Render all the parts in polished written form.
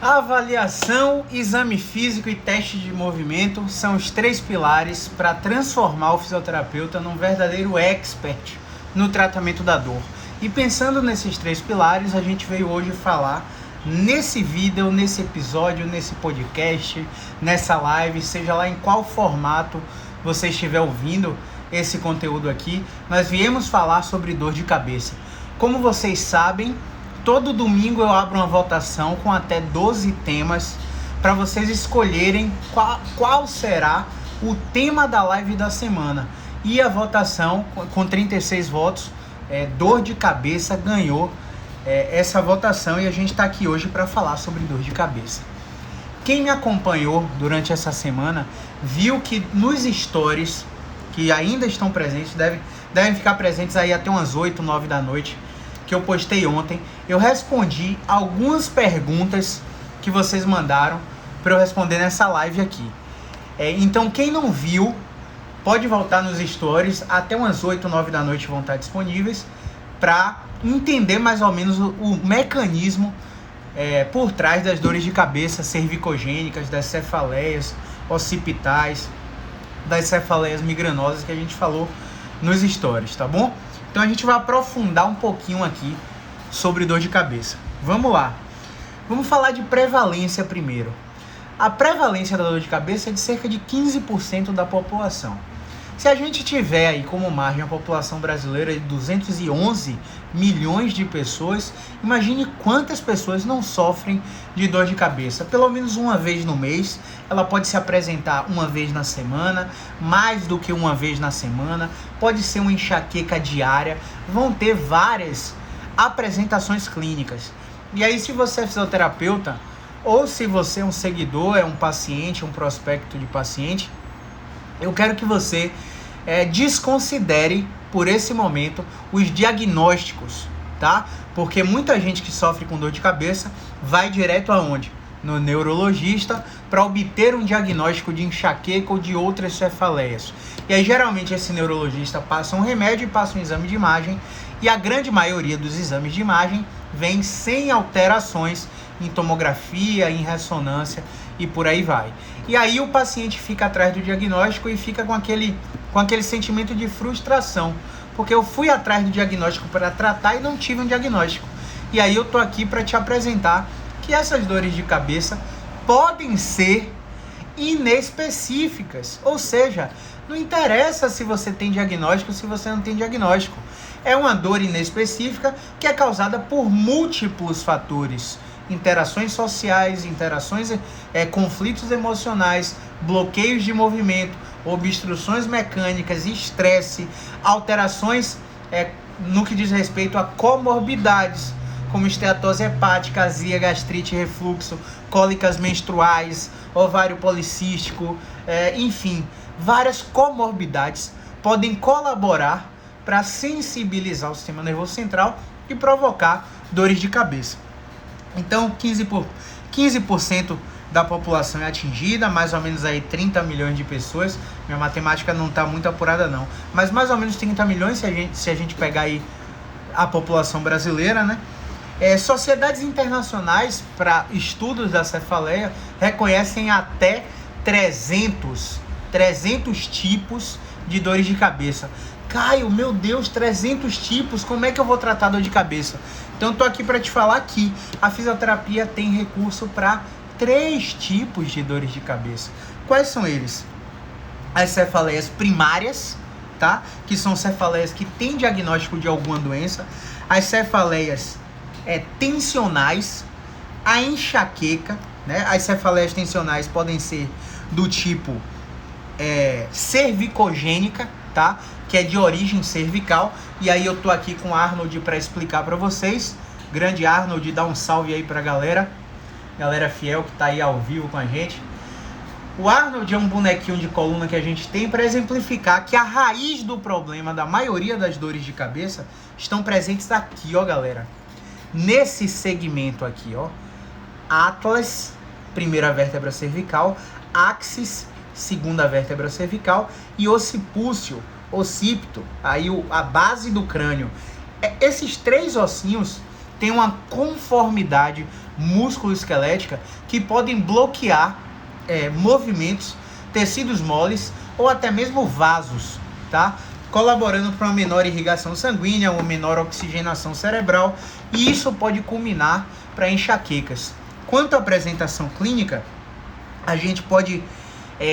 Avaliação, exame físico e teste de movimento são os três pilares para transformar o fisioterapeuta num verdadeiro expert no tratamento da dor. E pensando nesses três pilares, a gente veio hoje falar nesse vídeo, nesse episódio, nesse podcast, nessa live, seja lá em qual formato você estiver ouvindo esse conteúdo aqui, nós viemos falar sobre dor de cabeça. Como vocês sabem, todo domingo eu abro uma votação com até 12 temas para vocês escolherem qual será o tema da live da semana. E a votação, com 36 votos, dor de cabeça ganhou essa votação e a gente está aqui hoje para falar sobre dor de cabeça. Quem me acompanhou durante essa semana viu que nos stories, que ainda estão presentes, devem ficar presentes aí até umas 8, 9 da noite, que eu postei ontem, eu respondi algumas perguntas que vocês mandaram para eu responder nessa live aqui. Então quem não viu, pode voltar nos stories, até umas 8, 9 da noite vão estar disponíveis, para entender mais ou menos o mecanismo por trás das dores de cabeça cervicogênicas, das cefaleias occipitais, das cefaleias migranosas que a gente falou nos stories, tá bom? Então a gente vai aprofundar um pouquinho aqui sobre dor de cabeça. Vamos lá. Vamos falar de prevalência primeiro. A prevalência da dor de cabeça é de cerca de 15% da população. Se a gente tiver aí como margem a população brasileira de 211 milhões de pessoas, imagine quantas pessoas não sofrem de dor de cabeça. Pelo menos uma vez no mês, ela pode se apresentar uma vez na semana, mais do que uma vez na semana, pode ser uma enxaqueca diária, vão ter várias apresentações clínicas. E aí, se você é fisioterapeuta, ou se você é um seguidor, é um paciente, um prospecto de paciente, eu quero que você desconsidere por esse momento os diagnósticos, tá? Porque muita gente que sofre com dor de cabeça vai direto aonde? No neurologista para obter um diagnóstico de enxaqueca ou de outras cefaleias. E aí geralmente esse neurologista passa um remédio e passa um exame de imagem, e a grande maioria dos exames de imagem vem sem alterações em tomografia, em ressonância e por aí vai. E aí o paciente fica atrás do diagnóstico e fica com aquele sentimento de frustração, porque eu fui atrás do diagnóstico para tratar e não tive um diagnóstico. E aí eu tô aqui para te apresentar que essas dores de cabeça podem ser inespecíficas, ou seja, não interessa se você tem diagnóstico ou se você não tem diagnóstico. É uma dor inespecífica que é causada por múltiplos fatores. Interações sociais, conflitos emocionais, bloqueios de movimento, obstruções mecânicas, estresse, alterações no que diz respeito a comorbidades, como esteatose hepática, azia, gastrite, refluxo, cólicas menstruais, ovário policístico, enfim, várias comorbidades podem colaborar para sensibilizar o sistema nervoso central e provocar dores de cabeça. Então, 15% da população é atingida, mais ou menos aí 30 milhões de pessoas. Minha matemática não está muito apurada não, mas mais ou menos 30 milhões se a gente pegar aí a população brasileira, né? Sociedades internacionais para estudos da cefaleia reconhecem até 300 tipos de dores de cabeça. Caio, meu Deus, 300 tipos, como é que eu vou tratar dor de cabeça? Então, estou aqui para te falar que a fisioterapia tem recurso para 3 tipos de dores de cabeça. Quais são eles? As cefaleias primárias, tá? Que são cefaleias que têm diagnóstico de alguma doença. As cefaleias tensionais, a enxaqueca, né? As cefaleias tensionais podem ser do tipo cervicogênica, tá? Que é de origem cervical. E aí eu tô aqui com o Arnold para explicar para vocês. Grande Arnold, dá um salve aí pra galera fiel que tá aí ao vivo com a gente. O Arnold é um bonequinho de coluna que a gente tem para exemplificar que a raiz do problema da maioria das dores de cabeça estão presentes aqui, ó, galera. Nesse segmento aqui, ó. Atlas, primeira vértebra cervical, axis, segunda vértebra cervical, e occipúcio, occipito, aí a base do crânio. Esses 3 ossinhos têm uma conformidade músculo-esquelética que podem bloquear movimentos, tecidos moles ou até mesmo vasos, tá? Colaborando para uma menor irrigação sanguínea, uma menor oxigenação cerebral, e isso pode culminar para enxaquecas. Quanto à apresentação clínica, a gente pode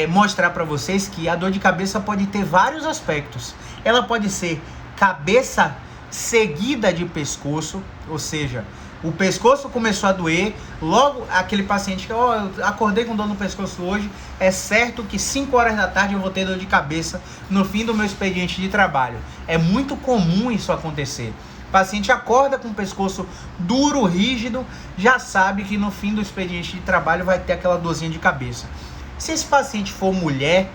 mostrar para vocês que a dor de cabeça pode ter vários aspectos. Ela pode ser cabeça seguida de pescoço, ou seja, o pescoço começou a doer, logo aquele paciente que eu acordei com dor no pescoço hoje, é certo que 5 horas da tarde eu vou ter dor de cabeça no fim do meu expediente de trabalho. É muito comum isso acontecer. O paciente acorda com o pescoço duro, rígido, já sabe que no fim do expediente de trabalho vai ter aquela dorzinha de cabeça. Se esse paciente for mulher,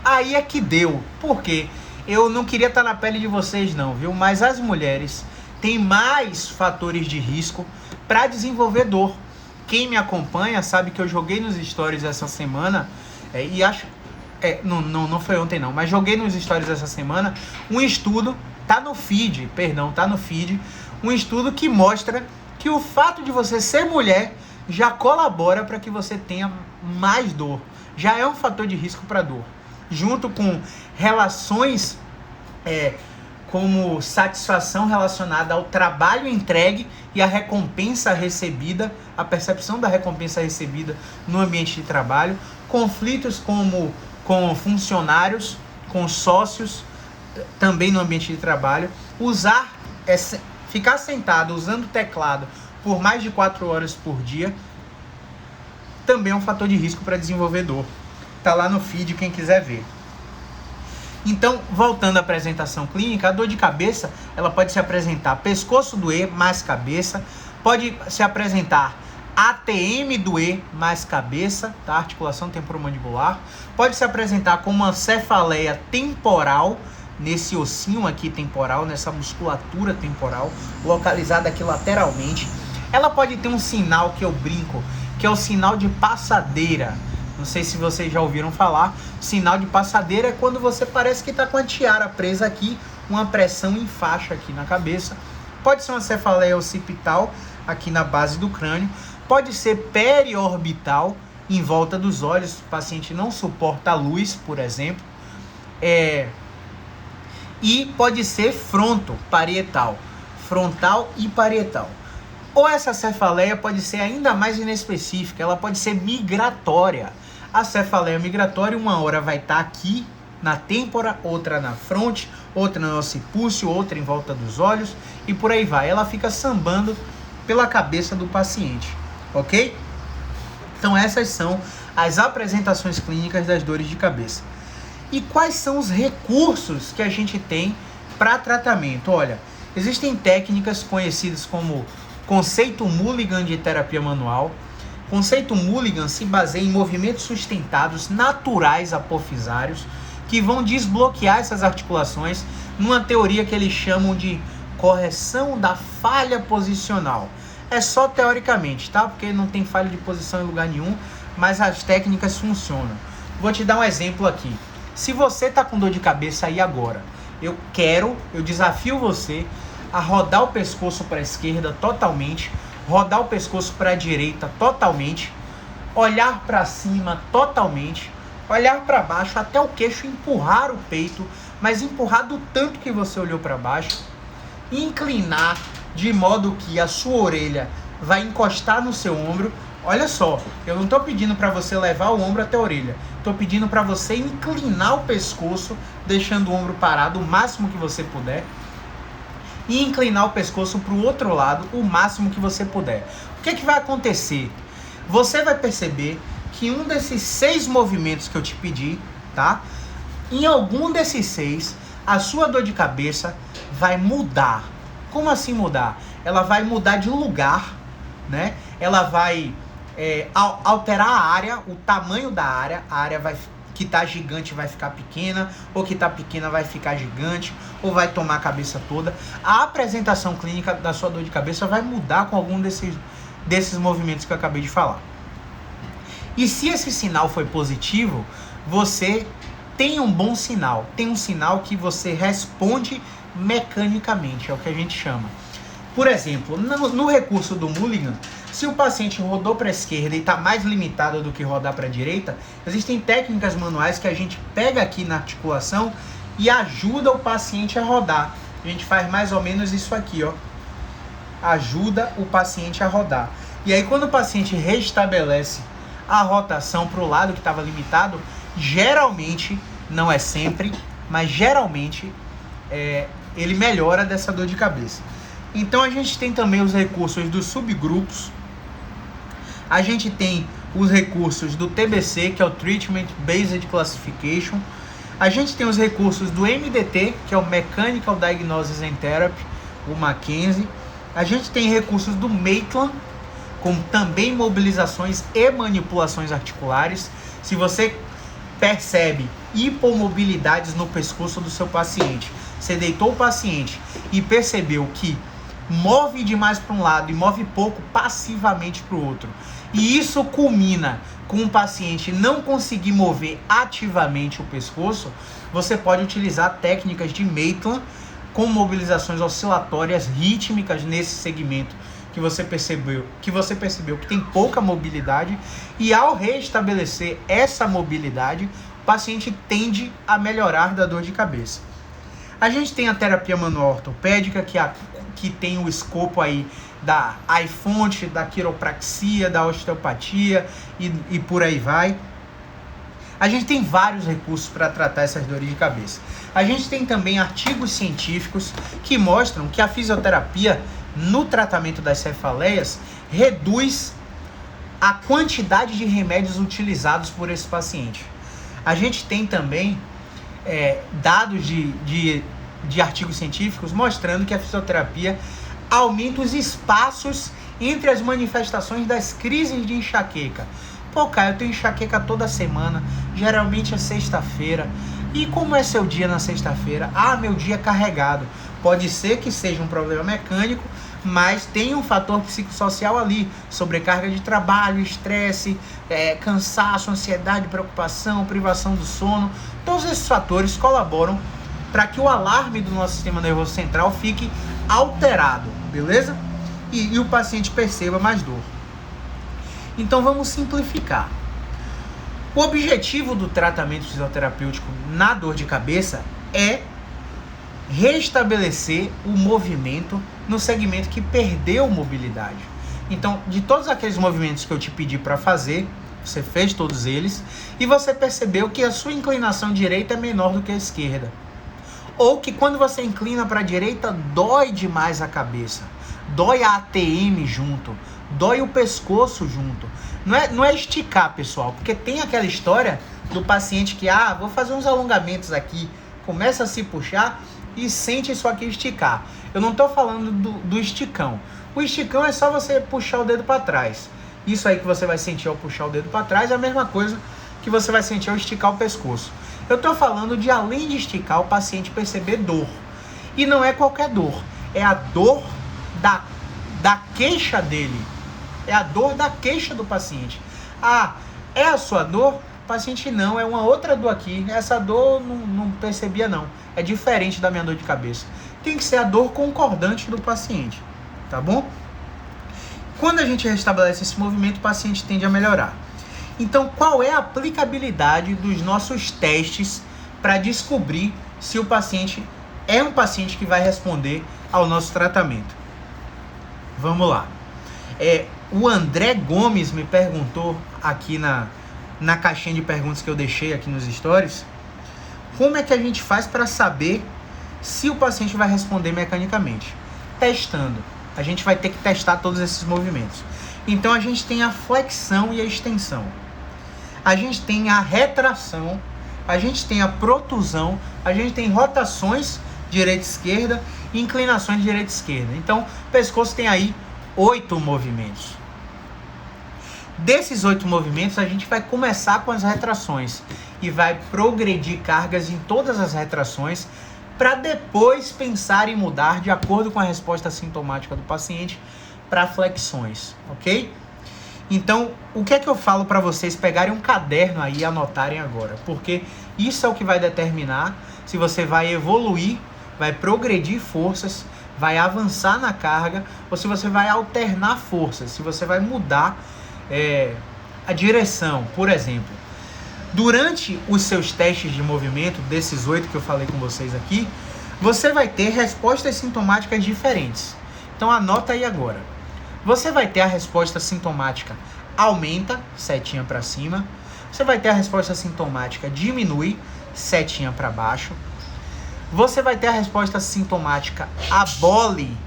aí é que deu. Por quê? Eu não queria estar na pele de vocês não, viu? Mas as mulheres têm mais fatores de risco para desenvolver dor. Quem me acompanha sabe que eu joguei nos stories essa semana, e acho... não foi ontem não, mas joguei nos stories essa semana um estudo, tá no feed, um estudo que mostra que o fato de você ser mulher já colabora para que você tenha mais dor. Já é um fator de risco para dor. Junto com relações como satisfação relacionada ao trabalho entregue e a recompensa recebida, a percepção da recompensa recebida no ambiente de trabalho, conflitos com funcionários, com sócios, também no ambiente de trabalho, ficar sentado usando teclado por mais de 4 horas por dia, também é um fator de risco para desenvolver dor. Tá lá no feed, quem quiser ver. Então, voltando à apresentação clínica, a dor de cabeça, ela pode se apresentar pescoço doer mais cabeça, pode se apresentar ATM doer mais cabeça, tá? Articulação temporomandibular, pode se apresentar como uma cefaleia temporal, nesse ossinho aqui temporal, nessa musculatura temporal, localizada aqui lateralmente. Ela pode ter um sinal que eu brinco, que é o sinal de passadeira. Não sei se vocês já ouviram falar. Sinal de passadeira é quando você parece que está com a tiara presa aqui, uma pressão em faixa aqui na cabeça. Pode ser uma cefaleia occipital aqui na base do crânio. Pode ser periorbital em volta dos olhos. O paciente não suporta a luz, por exemplo. E pode ser frontal e parietal. Ou essa cefaleia pode ser ainda mais inespecífica, ela pode ser migratória. A cefaleia migratória, uma hora vai estar aqui na têmpora, outra na fronte, outra no occipúcio, outra em volta dos olhos e por aí vai. Ela fica sambando pela cabeça do paciente, ok? Então essas são as apresentações clínicas das dores de cabeça. E quais são os recursos que a gente tem para tratamento? Olha, existem técnicas conhecidas como conceito Mulligan de terapia manual. Conceito Mulligan se baseia em movimentos sustentados naturais apofisários que vão desbloquear essas articulações numa teoria que eles chamam de correção da falha posicional. É só teoricamente, tá? Porque não tem falha de posição em lugar nenhum, mas as técnicas funcionam. Vou te dar um exemplo aqui. Se você tá com dor de cabeça aí agora, eu desafio você a rodar o pescoço para a esquerda totalmente, rodar o pescoço para a direita totalmente, olhar para cima totalmente, olhar para baixo até o queixo empurrar o peito, mas empurrar do tanto que você olhou para baixo, inclinar de modo que a sua orelha vai encostar no seu ombro. Olha só, eu não estou pedindo para você levar o ombro até a orelha, estou pedindo para você inclinar o pescoço, deixando o ombro parado o máximo que você puder, e inclinar o pescoço para o outro lado o máximo que você puder. O que vai acontecer? Você vai perceber que um desses 6 movimentos que eu te pedi, tá? Em algum desses 6, a sua dor de cabeça vai mudar. Como assim mudar? Ela vai mudar de lugar, né? Ela vai alterar a área, o tamanho da área. A área que tá gigante vai ficar pequena, ou que tá pequena vai ficar gigante, ou vai tomar a cabeça toda. A apresentação clínica da sua dor de cabeça vai mudar com algum desses movimentos que eu acabei de falar. E se esse sinal foi positivo, você tem um bom sinal. Tem um sinal que você responde mecanicamente, é o que a gente chama. Por exemplo, no recurso do Mulligan, se o paciente rodou para a esquerda e está mais limitado do que rodar para a direita, existem técnicas manuais que a gente pega aqui na articulação e ajuda o paciente a rodar. A gente faz mais ou menos isso aqui, ó. Ajuda o paciente a rodar. E aí quando o paciente restabelece a rotação para o lado que estava limitado, geralmente, não é sempre, mas geralmente ele melhora dessa dor de cabeça. Então a gente tem também os recursos dos subgrupos. A gente tem os recursos do TBC, que é o Treatment Based Classification. A gente tem os recursos do MDT, que é o Mechanical Diagnosis and Therapy, o Mackenzie. A gente tem recursos do Maitland, com também mobilizações e manipulações articulares. Se você percebe hipomobilidades no pescoço do seu paciente, você deitou o paciente e percebeu que move demais para um lado e move pouco passivamente para o outro, e isso culmina com o paciente não conseguir mover ativamente o pescoço, você pode utilizar técnicas de Maitland com mobilizações oscilatórias rítmicas nesse segmento que você percebeu que tem pouca mobilidade, e ao restabelecer essa mobilidade, o paciente tende a melhorar da dor de cabeça. A gente tem a terapia manual ortopédica, que tem o escopo aí da iFont, da quiropraxia, da osteopatia e por aí vai. A gente tem vários recursos para tratar essas dores de cabeça. A gente tem também artigos científicos que mostram que a fisioterapia no tratamento das cefaleias reduz a quantidade de remédios utilizados por esse paciente. A gente tem também dados de artigos científicos mostrando que a fisioterapia aumenta os espaços entre as manifestações das crises de enxaqueca. Pô, Caio, eu tenho enxaqueca toda semana, geralmente é sexta-feira. E como é seu dia na sexta-feira? Ah, meu dia é carregado. Pode ser que seja um problema mecânico, mas tem um fator psicossocial ali, sobrecarga de trabalho, estresse, cansaço, ansiedade, preocupação, privação do sono. Todos esses fatores colaboram para que o alarme do nosso sistema nervoso central fique alterado, beleza? E o paciente perceba mais dor. Então vamos simplificar. O objetivo do tratamento fisioterapêutico na dor de cabeça é restabelecer o movimento no segmento que perdeu mobilidade. Então, de todos aqueles movimentos que eu te pedi para fazer, você fez todos eles e você percebeu que a sua inclinação direita é menor do que a esquerda. Ou que quando você inclina para a direita, dói demais a cabeça. Dói a ATM junto. Dói o pescoço junto. Não é esticar, pessoal. Porque tem aquela história do paciente que, vou fazer uns alongamentos aqui. Começa a se puxar e sente isso aqui esticar. Eu não estou falando do esticão. O esticão é só você puxar o dedo para trás. Isso aí que você vai sentir ao puxar o dedo para trás é a mesma coisa que você vai sentir ao esticar o pescoço. Eu estou falando de, além de esticar, o paciente perceber dor. E não é qualquer dor. É a dor da queixa dele. É a dor da queixa do paciente. É a sua dor? Paciente, não. É uma outra dor aqui. Essa dor não percebia, não. É diferente da minha dor de cabeça. Tem que ser a dor concordante do paciente. Tá bom? Quando a gente restabelece esse movimento, o paciente tende a melhorar. Então, qual é a aplicabilidade dos nossos testes para descobrir se o paciente é um paciente que vai responder ao nosso tratamento? Vamos lá. O André Gomes me perguntou aqui na caixinha de perguntas que eu deixei aqui nos stories, como é que a gente faz para saber se o paciente vai responder mecanicamente? Testando. A gente vai ter que testar todos esses movimentos. Então, a gente tem a flexão e a extensão. A gente tem a retração, a gente tem a protusão, a gente tem rotações direita-esquerda e inclinações direita-esquerda. Então, o pescoço tem aí 8 movimentos. Desses 8 movimentos, a gente vai começar com as retrações e vai progredir cargas em todas as retrações para depois pensar em mudar de acordo com a resposta sintomática do paciente para flexões, ok? Então, o que é que eu falo para vocês pegarem um caderno aí e anotarem agora? Porque isso é o que vai determinar se você vai evoluir, vai progredir forças vai avançar na carga ou se você vai alternar forças, se você vai mudar a direção. Por exemplo, durante os seus testes de movimento, desses 8 que eu falei com vocês aqui, você vai ter respostas sintomáticas diferentes. Então anota aí agora. Você vai ter a resposta sintomática aumenta, setinha para cima. Você vai ter a resposta sintomática diminui, setinha para baixo. Você vai ter a resposta sintomática abole,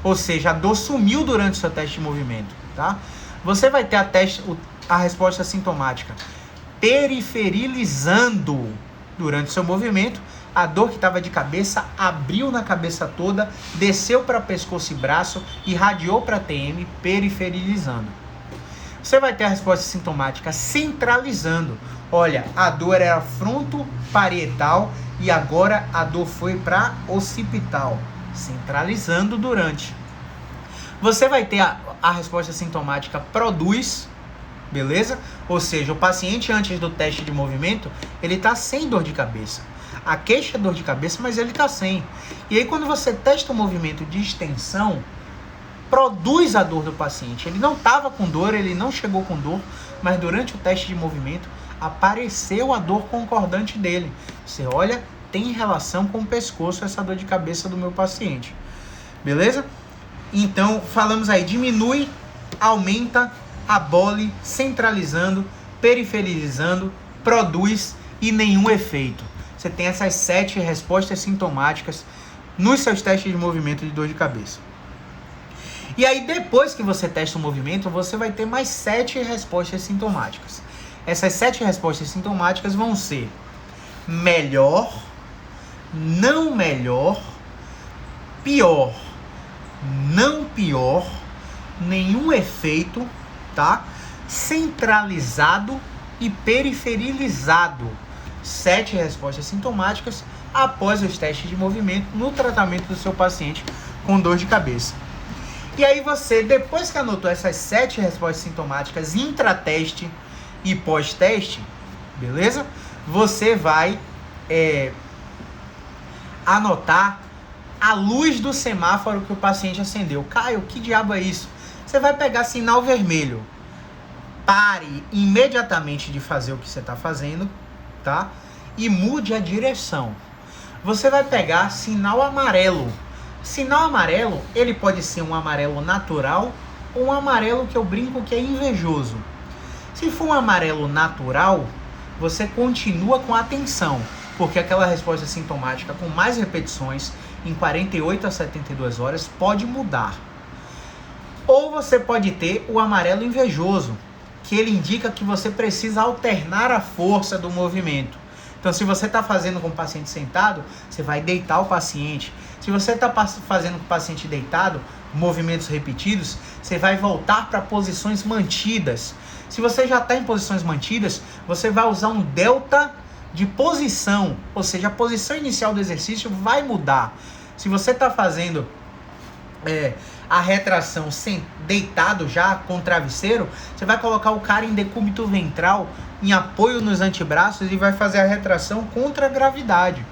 ou seja, a dor sumiu durante o seu teste de movimento, tá? Você vai ter a resposta sintomática periferilizando durante o seu movimento. A dor que estava de cabeça abriu na cabeça toda, desceu para pescoço e braço, irradiou para TM, periferilizando. Você vai ter a resposta sintomática centralizando. Olha, a dor era frontoparietal e agora a dor foi para occipital, centralizando durante. Você vai ter a resposta sintomática produz, beleza? Ou seja, o paciente antes do teste de movimento, ele está sem dor de cabeça. A queixa é dor de cabeça, mas ele está sem. E aí quando você testa o movimento de extensão, produz a dor do paciente. Ele não estava com dor, ele não chegou com dor, mas durante o teste de movimento apareceu a dor concordante dele. Você olha, tem relação com o pescoço essa dor de cabeça do meu paciente. Beleza? Então, falamos aí, diminui, aumenta, abole, centralizando, periferizando, produz e nenhum efeito. Você tem essas 7 respostas sintomáticas nos seus testes de movimento de dor de cabeça. E aí, depois que você testa o movimento, você vai ter mais 7 respostas sintomáticas. Essas 7 respostas sintomáticas vão ser melhor, não melhor, pior, não pior, nenhum efeito, tá? Centralizado e periferizado. 7 respostas sintomáticas após os testes de movimento no tratamento do seu paciente com dor de cabeça. E aí você, depois que anotou essas 7 respostas sintomáticas intrateste e pós-teste, beleza? Você vai anotar a luz do semáforo que o paciente acendeu. Caio, que diabo é isso? Você vai pegar sinal vermelho. Pare imediatamente de fazer o que você está fazendo, tá? E mude a direção. Você vai pegar sinal amarelo. Sinal amarelo, ele pode ser um amarelo natural ou um amarelo que eu brinco que é invejoso. Se for um amarelo natural, você continua com atenção, porque aquela resposta sintomática com mais repetições em 48 a 72 horas pode mudar. Ou você pode ter o amarelo invejoso, que ele indica que você precisa alternar a força do movimento. Então, se você está fazendo com o paciente sentado, você vai deitar o paciente. Se você está fazendo com o paciente deitado, movimentos repetidos, você vai voltar para posições mantidas. Se você já está em posições mantidas, você vai usar um delta de posição, ou seja, a posição inicial do exercício vai mudar. Se você está fazendo a retração deitado já com travesseiro, você vai colocar o cara em decúbito ventral, em apoio nos antebraços e vai fazer a retração contra a gravidade.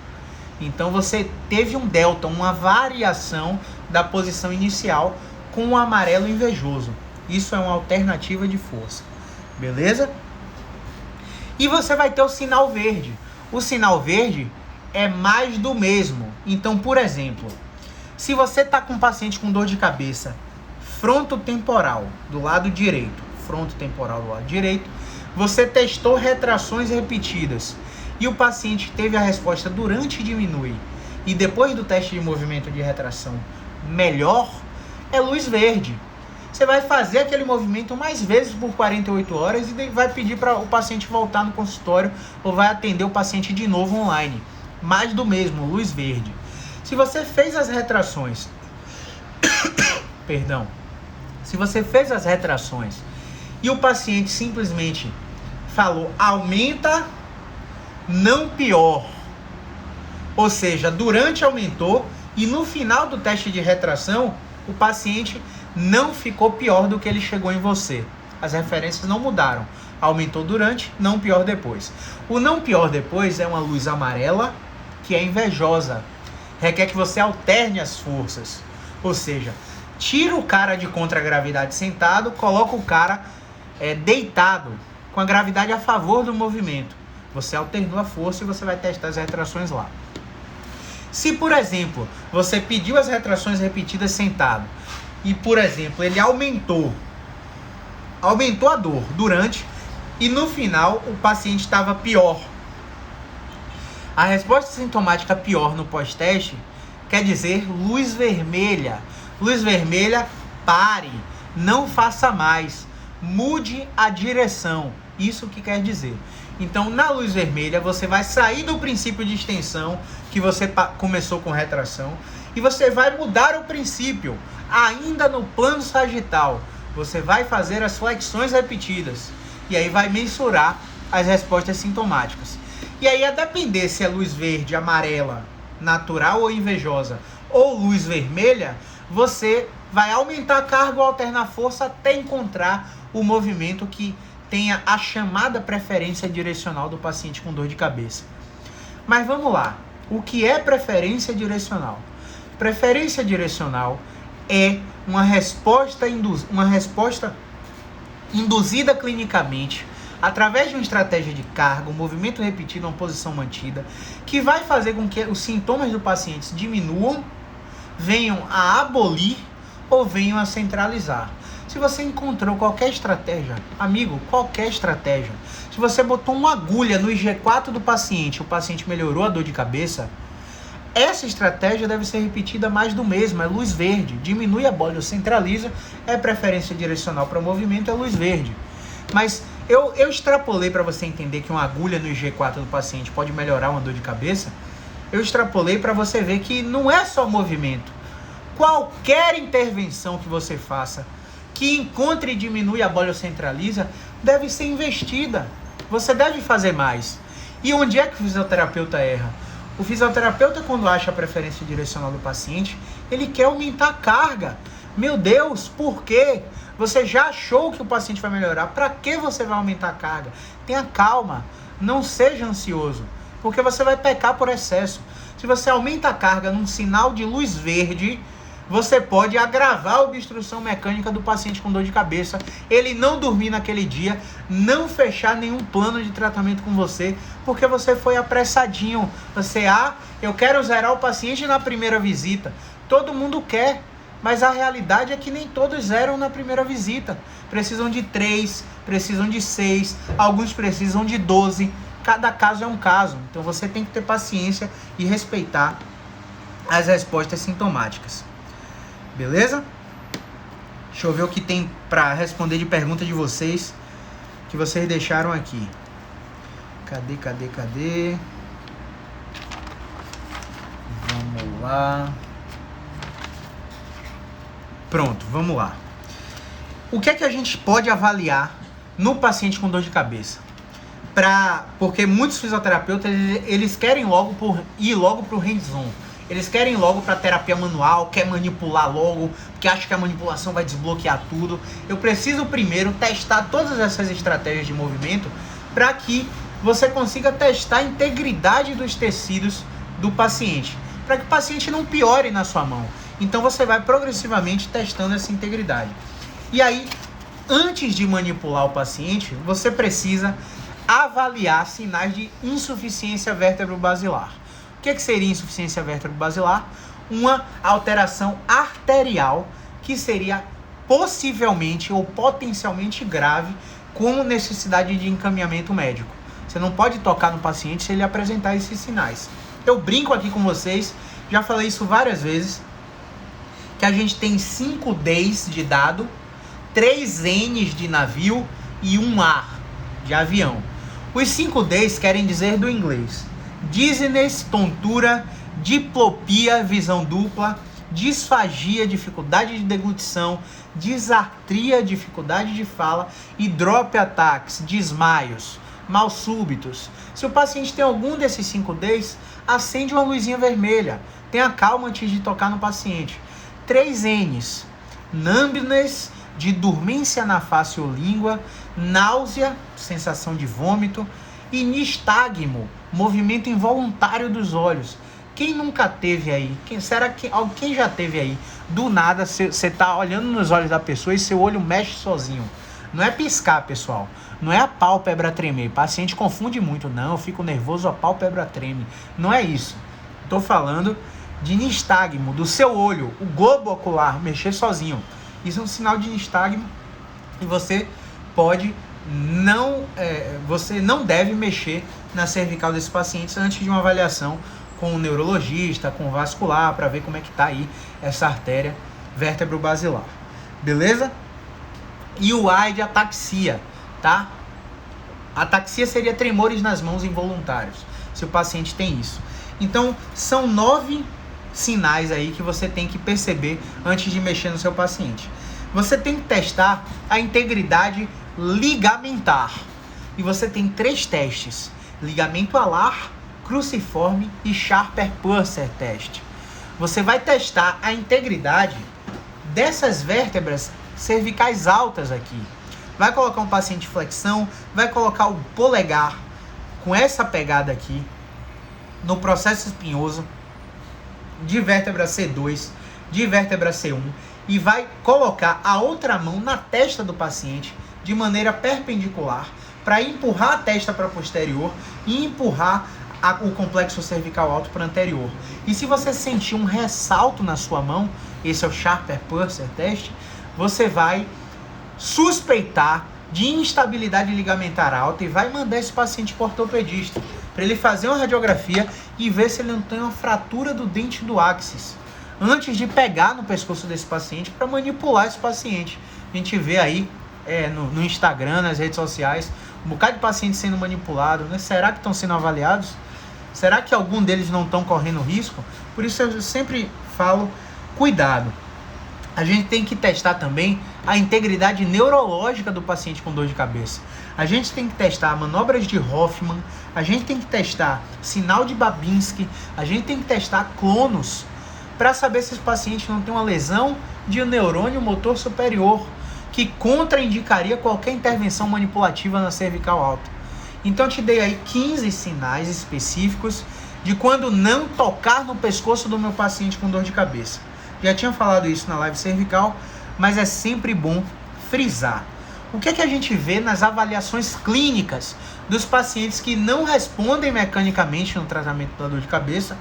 Então você teve um delta, uma variação da posição inicial com o amarelo invejoso. Isso é uma alternativa de força. Beleza? E você vai ter o sinal verde. O sinal verde é mais do mesmo. Então, por exemplo, se você está com um paciente com dor de cabeça frontotemporal do lado direito, você testou retrações repetidas e o paciente teve a resposta durante e diminui, e depois do teste de movimento de retração melhor, é luz verde. Você vai fazer aquele movimento mais vezes por 48 horas e vai pedir para o paciente voltar no consultório ou vai atender o paciente de novo online. Mais do mesmo, luz verde. Se você fez as retrações, se você fez as retrações e o paciente simplesmente falou aumenta, não pior, ou seja, durante aumentou e no final do teste de retração o paciente não ficou pior do que ele chegou em você. As referências não mudaram. Aumentou durante, não pior depois. O não pior depois é uma luz amarela que é invejosa. Requer que você alterne as forças. Ou seja, tira o cara de contragravidade sentado, coloca o cara deitado, com a gravidade a favor do movimento. Você alternou a força e você vai testar as retrações lá. Se, por exemplo, você pediu as retrações repetidas sentado e, por exemplo, ele aumentou a dor durante e no final o paciente estava pior. A resposta sintomática pior no pós-teste quer dizer luz vermelha. Luz vermelha, pare, não faça mais, mude a direção. Isso que quer dizer. Então, na luz vermelha, você vai sair do princípio de extensão que você começou com retração e você vai mudar o princípio. Ainda no plano sagital, você vai fazer as flexões repetidas e aí vai mensurar as respostas sintomáticas. E aí, a depender se é luz verde, amarela, natural ou invejosa, ou luz vermelha, você vai aumentar a carga ou alternar a força até encontrar o movimento que tenha a chamada preferência direcional do paciente com dor de cabeça. Mas vamos lá. O que é preferência direcional? Preferência direcional é uma resposta induzida clinicamente através de uma estratégia de carga, um movimento repetido, uma posição mantida, que vai fazer com que os sintomas do paciente diminuam, venham a abolir ou venham a centralizar. Se você encontrou qualquer estratégia, amigo, qualquer estratégia, se você botou uma agulha no IG4 do paciente, o paciente melhorou a dor de cabeça, essa estratégia deve ser repetida mais do mesmo, é luz verde, diminui a bolha, centraliza, é preferência direcional para movimento, é luz verde. Mas eu extrapolei para você entender que uma agulha no IG4 do paciente pode melhorar uma dor de cabeça, eu extrapolei para você ver que não é só movimento. Qualquer intervenção que você faça, que encontre e diminui a bolha ou centraliza, deve ser investida. Você deve fazer mais. E onde é que o fisioterapeuta erra? O fisioterapeuta, quando acha a preferência direcional do paciente, ele quer aumentar a carga. Meu Deus, por quê? Você já achou que o paciente vai melhorar? Para que você vai aumentar a carga? Tenha calma, não seja ansioso, porque você vai pecar por excesso. Se você aumenta a carga num sinal de luz verde, você pode agravar a obstrução mecânica do paciente com dor de cabeça, ele não dormir naquele dia, não fechar nenhum plano de tratamento com você, porque você foi apressadinho. Eu quero zerar o paciente na primeira visita. Todo mundo quer, mas a realidade é que nem todos zeram na primeira visita. Precisam de 3, precisam de 6, alguns precisam de 12. Cada caso é um caso. Então você tem que ter paciência e respeitar as respostas sintomáticas. Beleza? Deixa eu ver o que tem para responder de pergunta de vocês, que vocês deixaram aqui. Cadê? Vamos lá. Pronto, vamos lá. O que é que a gente pode avaliar no paciente com dor de cabeça? Porque muitos fisioterapeutas, eles querem ir logo para o hands-on. Eles querem logo para terapia manual, quer manipular logo, porque acha que a manipulação vai desbloquear tudo. Eu preciso primeiro testar todas essas estratégias de movimento para que você consiga testar a integridade dos tecidos do paciente, para que o paciente não piore na sua mão. Então você vai progressivamente testando essa integridade. E aí, antes de manipular o paciente, você precisa avaliar sinais de insuficiência vértebro-basilar. O que seria insuficiência vértebro-basilar? Uma alteração arterial que seria possivelmente ou potencialmente grave, com necessidade de encaminhamento médico. Você não pode tocar no paciente se ele apresentar esses sinais. Eu brinco aqui com vocês, já falei isso várias vezes, que a gente tem 5 Ds de dado, 3 Ns de navio e 1 A de avião. Os 5 Ds querem dizer do inglês: dizziness, tontura, diplopia, visão dupla, disfagia, dificuldade de deglutição, disartria, dificuldade de fala e drop attacks, desmaios, mal súbitos. Se o paciente tem algum desses 5 Ds, acende uma luzinha vermelha. Tenha calma antes de tocar no paciente. 3 Ns: numbness, de dormência na face ou língua, náusea, sensação de vômito, e nistagmo, movimento involuntário dos olhos. Quem nunca teve aí? Quem já teve aí do nada você tá olhando nos olhos da pessoa e seu olho mexe sozinho. Não é piscar, pessoal. Não é a pálpebra tremer. O paciente confunde muito. Não, eu fico nervoso, a pálpebra treme. Não é isso. Estou falando de nistagmo, do seu olho, o globo ocular mexer sozinho. Isso é um sinal de nistagmo e você não deve mexer na cervical desses pacientes antes de uma avaliação com o neurologista, com o vascular, para ver como é que está aí essa artéria vértebro-basilar. Beleza? E o A é de ataxia, tá? Ataxia seria tremores nas mãos involuntários, se o paciente tem isso. Então, são 9 sinais aí que você tem que perceber antes de mexer no seu paciente. Você tem que testar a integridade ligamentar. E você tem 3 testes: ligamento alar, cruciforme e Sharper-Purser test. Você vai testar a integridade dessas vértebras cervicais altas aqui. Vai colocar um paciente de flexão, vai colocar o polegar com essa pegada aqui no processo espinhoso de vértebra C2, de vértebra C1 e vai colocar a outra mão na testa do paciente de maneira perpendicular para empurrar a testa para posterior e empurrar o complexo cervical alto para anterior. E se você sentir um ressalto na sua mão, esse é o Sharper-Purser test, você vai suspeitar de instabilidade ligamentar alta e vai mandar esse paciente para o ortopedista para ele fazer uma radiografia e ver se ele não tem uma fratura do dente do áxis antes de pegar no pescoço desse paciente para manipular esse paciente. A gente vê aí no Instagram, nas redes sociais, um bocado de pacientes sendo manipulados, né? Será que estão sendo avaliados? Será que algum deles não estão correndo risco? Por isso eu sempre falo, cuidado. A gente tem que testar também a integridade neurológica do paciente com dor de cabeça. A gente tem que testar manobras de Hoffman, a gente tem que testar sinal de Babinski, a gente tem que testar clonos para saber se esse paciente não tem uma lesão de um neurônio motor superior que contraindicaria qualquer intervenção manipulativa na cervical alta. Então eu te dei aí 15 sinais específicos de quando não tocar no pescoço do meu paciente com dor de cabeça. Já tinha falado isso na live cervical, mas é sempre bom frisar. O que é que a gente vê nas avaliações clínicas dos pacientes que não respondem mecanicamente no tratamento da dor de cabeça,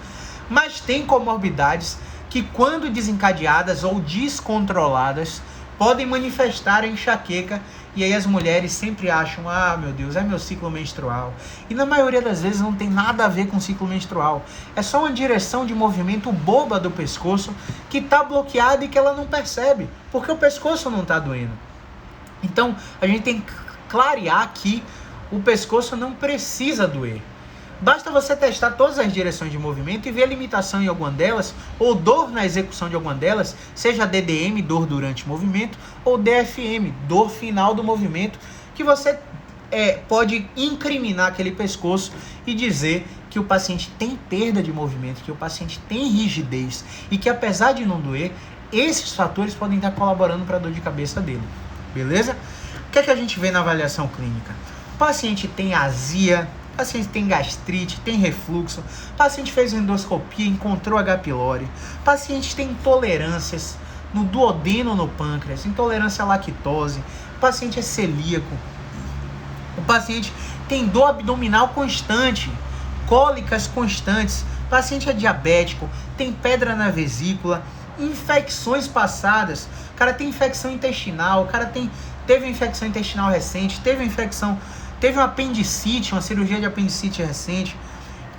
mas têm comorbidades que, quando desencadeadas ou descontroladas, podem manifestar a enxaqueca, e aí as mulheres sempre acham, meu Deus, é meu ciclo menstrual. E na maioria das vezes não tem nada a ver com ciclo menstrual. É só uma direção de movimento boba do pescoço que está bloqueada e que ela não percebe, porque o pescoço não está doendo. Então, a gente tem que clarear que o pescoço não precisa doer. Basta você testar todas as direções de movimento e ver a limitação em alguma delas, ou dor na execução de alguma delas, seja DDM, dor durante o movimento, ou DFM, dor final do movimento, que você pode incriminar aquele pescoço e dizer que o paciente tem perda de movimento, que o paciente tem rigidez, e que apesar de não doer, esses fatores podem estar colaborando para a dor de cabeça dele. Beleza? O que é que a gente vê na avaliação clínica? O paciente tem azia, o paciente tem gastrite, tem refluxo, o paciente fez endoscopia, encontrou H. pylori, o paciente tem intolerâncias no duodeno, no pâncreas, intolerância à lactose, o paciente é celíaco, o paciente tem dor abdominal constante, cólicas constantes, o paciente é diabético, tem pedra na vesícula, infecções passadas, o cara tem infecção intestinal, o cara teve infecção intestinal recente, teve uma apendicite, uma cirurgia de apendicite recente,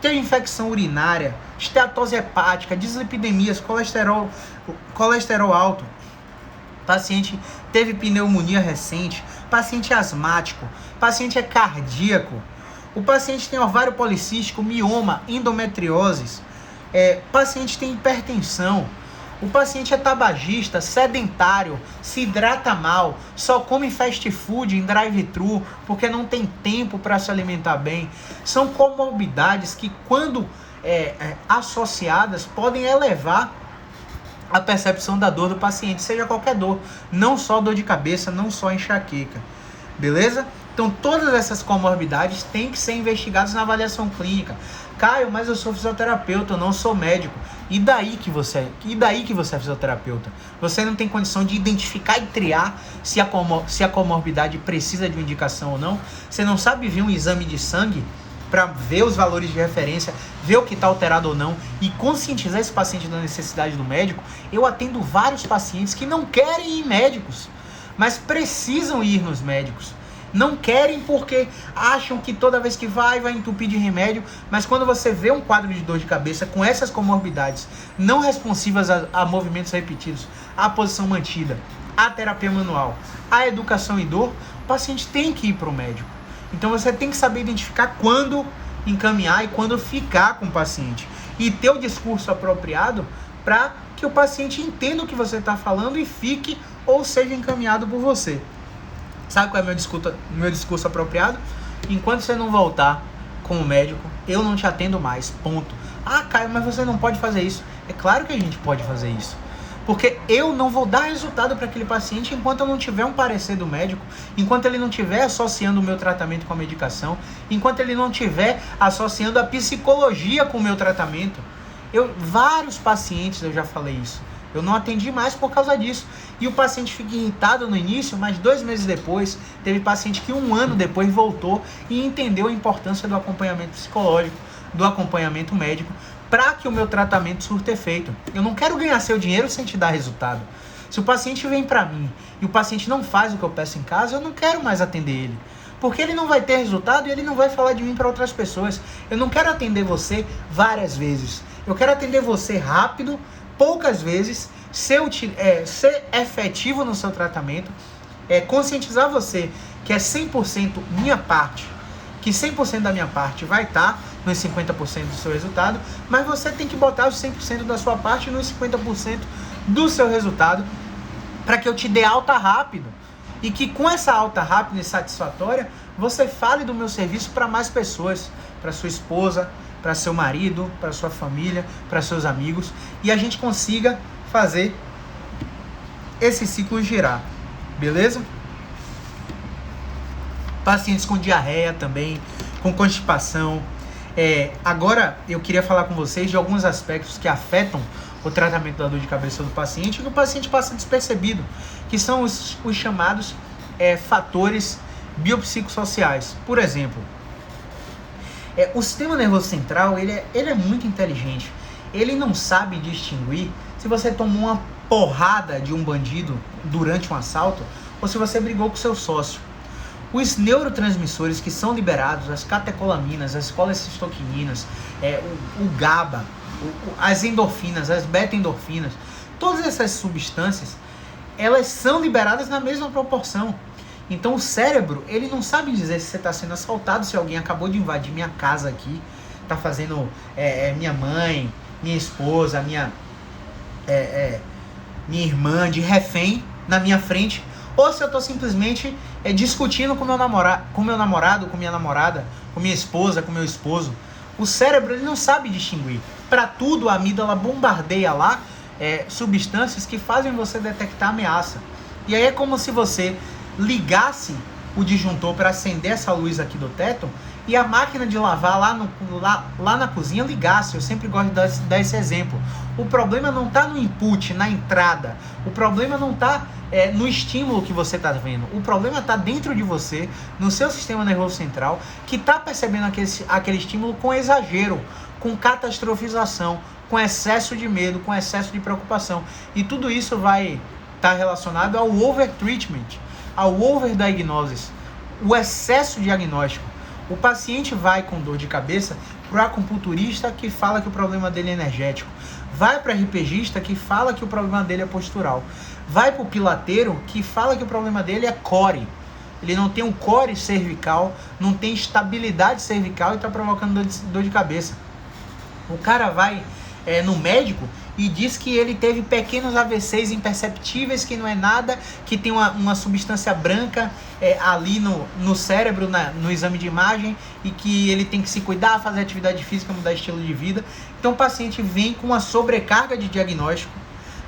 teve infecção urinária, esteatose hepática, dislipidemias, colesterol alto, paciente teve pneumonia recente, paciente asmático, paciente é cardíaco, o paciente tem ovário policístico, mioma, endometriose, paciente tem hipertensão, o paciente é tabagista, sedentário, se hidrata mal, só come fast food em drive-thru porque não tem tempo para se alimentar bem. São comorbidades que, quando associadas, podem elevar a percepção da dor do paciente, seja qualquer dor, não só dor de cabeça, não só enxaqueca. Beleza? Então, todas essas comorbidades têm que ser investigadas na avaliação clínica. Caio, mas eu sou fisioterapeuta, eu não sou médico. E daí que você é fisioterapeuta? Você não tem condição de identificar e triar se a comorbidade precisa de uma indicação ou não? Você não sabe ver um exame de sangue para ver os valores de referência, ver o que está alterado ou não e conscientizar esse paciente da necessidade do médico? Eu atendo vários pacientes que não querem ir médicos, mas precisam ir nos médicos. Não querem porque acham que toda vez que vai entupir de remédio, mas quando você vê um quadro de dor de cabeça com essas comorbidades não responsivas a movimentos repetidos, a posição mantida, a terapia manual, a educação e dor, o paciente tem que ir para o médico. Então você tem que saber identificar quando encaminhar e quando ficar com o paciente. E ter o discurso apropriado para que o paciente entenda o que você está falando e fique ou seja encaminhado por você. Sabe qual é o meu discurso apropriado? Enquanto você não voltar com o médico, eu não te atendo mais, ponto. Ah, Caio, mas você não pode fazer isso. É claro que a gente pode fazer isso. Porque eu não vou dar resultado para aquele paciente enquanto eu não tiver um parecer do médico, enquanto ele não estiver associando o meu tratamento com a medicação, enquanto ele não estiver associando a psicologia com o meu tratamento. Vários pacientes eu já falei isso. Eu não atendi mais por causa disso. E o paciente fica irritado no início, mas 2 meses depois, teve paciente que 1 ano depois voltou e entendeu a importância do acompanhamento psicológico, do acompanhamento médico, para que o meu tratamento surta efeito. Eu não quero ganhar seu dinheiro sem te dar resultado. Se o paciente vem para mim e o paciente não faz o que eu peço em casa, eu não quero mais atender ele. Porque ele não vai ter resultado e ele não vai falar de mim para outras pessoas. Eu não quero atender você várias vezes. Eu quero atender você rápido, poucas vezes, ser efetivo no seu tratamento, conscientizar você que é 100% minha parte, que 100% da minha parte vai estar nos 50% do seu resultado, mas você tem que botar os 100% da sua parte nos 50% do seu resultado, para que eu te dê alta rápido, e que com essa alta rápida e satisfatória, você fale do meu serviço para mais pessoas, para sua esposa, para seu marido, para sua família, para seus amigos, e a gente consiga fazer esse ciclo girar, beleza? Pacientes com diarreia também, com constipação. Agora eu queria falar com vocês de alguns aspectos que afetam o tratamento da dor de cabeça do paciente e que o paciente passa despercebido, que são os chamados fatores biopsicossociais. Por exemplo, o sistema nervoso central ele é muito inteligente. Ele não sabe distinguir se você tomou uma porrada de um bandido durante um assalto ou se você brigou com seu sócio. Os neurotransmissores que são liberados, as catecolaminas, as colecistoquininas, o GABA, as endorfinas, as beta-endorfinas, todas essas substâncias, elas são liberadas na mesma proporção. Então o cérebro, ele não sabe dizer se você está sendo assaltado, se alguém acabou de invadir minha casa aqui, está fazendo minha mãe, minha esposa, minha irmã de refém na minha frente, ou se eu estou simplesmente discutindo com meu namorado, com minha namorada, com minha esposa, com meu esposo. O cérebro ele não sabe distinguir. Para tudo, a amígdala bombardeia lá substâncias que fazem você detectar ameaça. E aí é como se você ligasse o disjuntor para acender essa luz aqui do teto e a máquina de lavar lá na cozinha ligasse. Eu sempre gosto de dar esse exemplo. O problema não está no input, na entrada. O problema não está no estímulo que você está vendo. O problema está dentro de você, no seu sistema nervoso central, que está percebendo aquele estímulo com exagero, com catastrofização, com excesso de medo, com excesso de preocupação. E tudo isso vai estar relacionado ao overtreatment, ao overdiagnosis, o excesso diagnóstico. O paciente vai com dor de cabeça para o acupunturista que fala que o problema dele é energético. Vai para o RPGista que fala que o problema dele é postural. Vai para o pilateiro que fala que o problema dele é core. Ele não tem um core cervical, não tem estabilidade cervical e está provocando dor de cabeça. O cara vai no médico e diz que ele teve pequenos AVCs imperceptíveis, que não é nada, que tem uma substância branca ali no cérebro, no exame de imagem, e que ele tem que se cuidar, fazer atividade física, mudar estilo de vida. Então o paciente vem com uma sobrecarga de diagnóstico,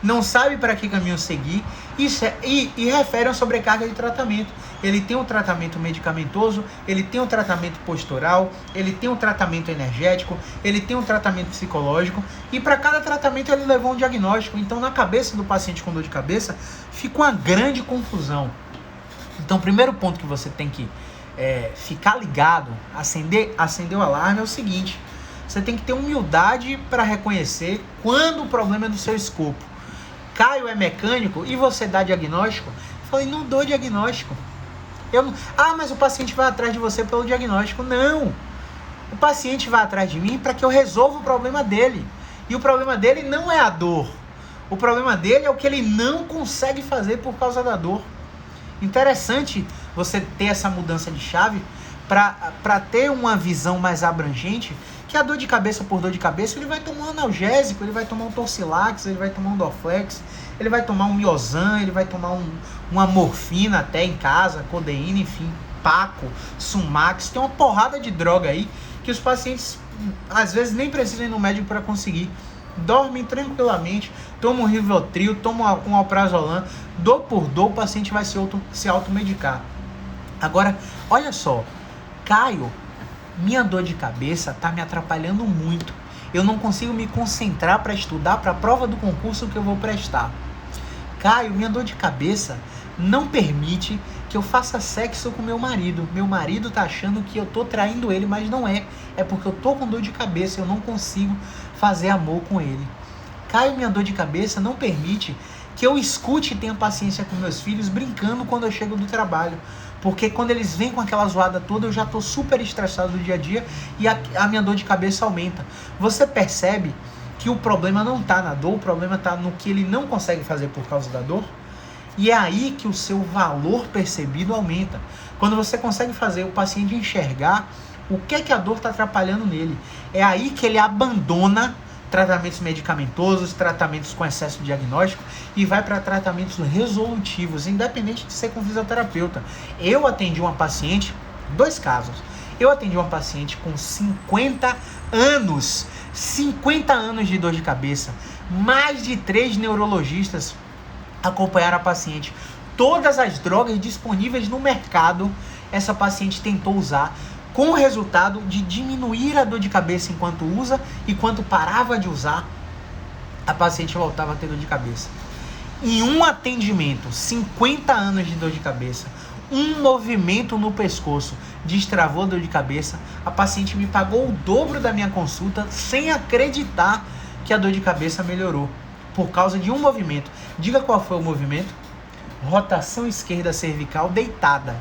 não sabe para que caminho seguir e refere a sobrecarga de tratamento. Ele tem um tratamento medicamentoso, ele tem um tratamento postural, ele tem um tratamento energético, ele tem um tratamento psicológico e para cada tratamento ele levou um diagnóstico. Então na cabeça do paciente com dor de cabeça fica uma grande confusão. Então o primeiro ponto que você tem que ficar ligado, acender o alarme é o seguinte: você tem que ter humildade para reconhecer quando o problema é do seu escopo. Caio é mecânico e você dá diagnóstico? Eu falei, não dou diagnóstico. Mas o paciente vai atrás de você pelo diagnóstico. Não. O paciente vai atrás de mim para que eu resolva o problema dele. E o problema dele não é a dor. O problema dele é o que ele não consegue fazer por causa da dor. Interessante você ter essa mudança de chave para ter uma visão mais abrangente, que a dor de cabeça por dor de cabeça, ele vai tomar um analgésico, ele vai tomar um Torcilax, ele vai tomar um Dorflex, ele vai tomar um Miozan, ele vai tomar uma morfina até em casa, codeína, enfim, Paco, Sumax. Tem uma porrada de droga aí que os pacientes às vezes nem precisam ir no médico para conseguir. Dormem tranquilamente, tomam um Rivotril, tomam um Alprazolam, dor por dor, o paciente vai se automedicar. Agora, olha só, Caio, minha dor de cabeça está me atrapalhando muito. Eu não consigo me concentrar para estudar para a prova do concurso que eu vou prestar. Caio, minha dor de cabeça não permite que eu faça sexo com meu marido. Meu marido tá achando que eu tô traindo ele, mas não é. É porque eu tô com dor de cabeça, eu não consigo fazer amor com ele. Caio, minha dor de cabeça não permite que eu escute e tenha paciência com meus filhos brincando quando eu chego do trabalho. Porque quando eles vêm com aquela zoada toda, eu já tô super estressado do dia a dia e a minha dor de cabeça aumenta. Você percebe que o problema não tá na dor, o problema tá no que ele não consegue fazer por causa da dor? E é aí que o seu valor percebido aumenta. Quando você consegue fazer o paciente enxergar o que a dor está atrapalhando nele. É aí que ele abandona tratamentos medicamentosos, tratamentos com excesso de diagnóstico e vai para tratamentos resolutivos, independente de ser com fisioterapeuta. Eu atendi uma paciente, 2 casos. Eu atendi uma paciente com 50 anos de dor de cabeça. Mais de 3 neurologistas acompanharam a paciente. Todas as drogas disponíveis no mercado, essa paciente tentou usar, com o resultado de diminuir a dor de cabeça enquanto usa, e quando parava de usar, a paciente voltava a ter dor de cabeça. Em um atendimento, 50 anos de dor de cabeça, um movimento no pescoço destravou a dor de cabeça, a paciente me pagou o dobro da minha consulta sem acreditar que a dor de cabeça melhorou, por causa de um movimento. Diga qual foi o movimento? Rotação esquerda cervical deitada.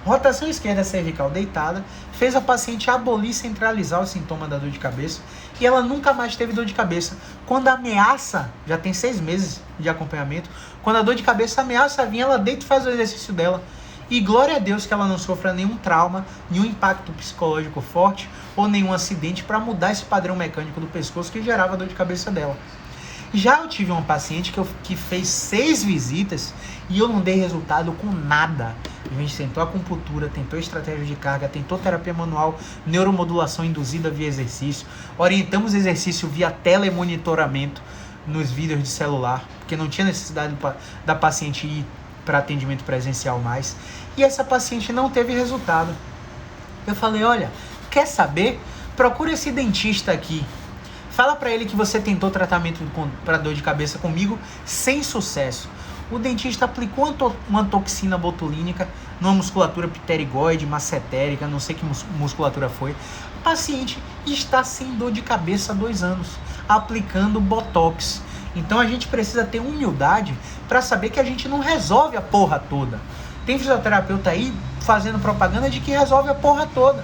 Rotação esquerda cervical deitada fez a paciente abolir e centralizar o sintoma da dor de cabeça e ela nunca mais teve dor de cabeça. Quando a ameaça, já tem 6 meses de acompanhamento, quando a dor de cabeça ameaça vir, ela deita e faz o exercício dela. E glória a Deus que ela não sofra nenhum trauma, nenhum impacto psicológico forte ou nenhum acidente para mudar esse padrão mecânico do pescoço que gerava a dor de cabeça dela. Já eu tive uma paciente que fez 6 visitas e eu não dei resultado com nada. A gente tentou acupuntura, tentou estratégia de carga, tentou terapia manual, neuromodulação induzida via exercício, orientamos exercício via telemonitoramento nos vídeos de celular, porque não tinha necessidade da paciente ir para atendimento presencial mais. E essa paciente não teve resultado. Eu falei, olha, quer saber? Procura esse dentista aqui. Fala para ele que você tentou tratamento para dor de cabeça comigo sem sucesso. O dentista aplicou uma toxina botulínica numa musculatura pterigoide, massetérica, não sei que musculatura foi. O paciente está sem dor de cabeça há 2 anos, aplicando botox. Então a gente precisa ter humildade para saber que a gente não resolve a porra toda. Tem fisioterapeuta aí fazendo propaganda de que resolve a porra toda.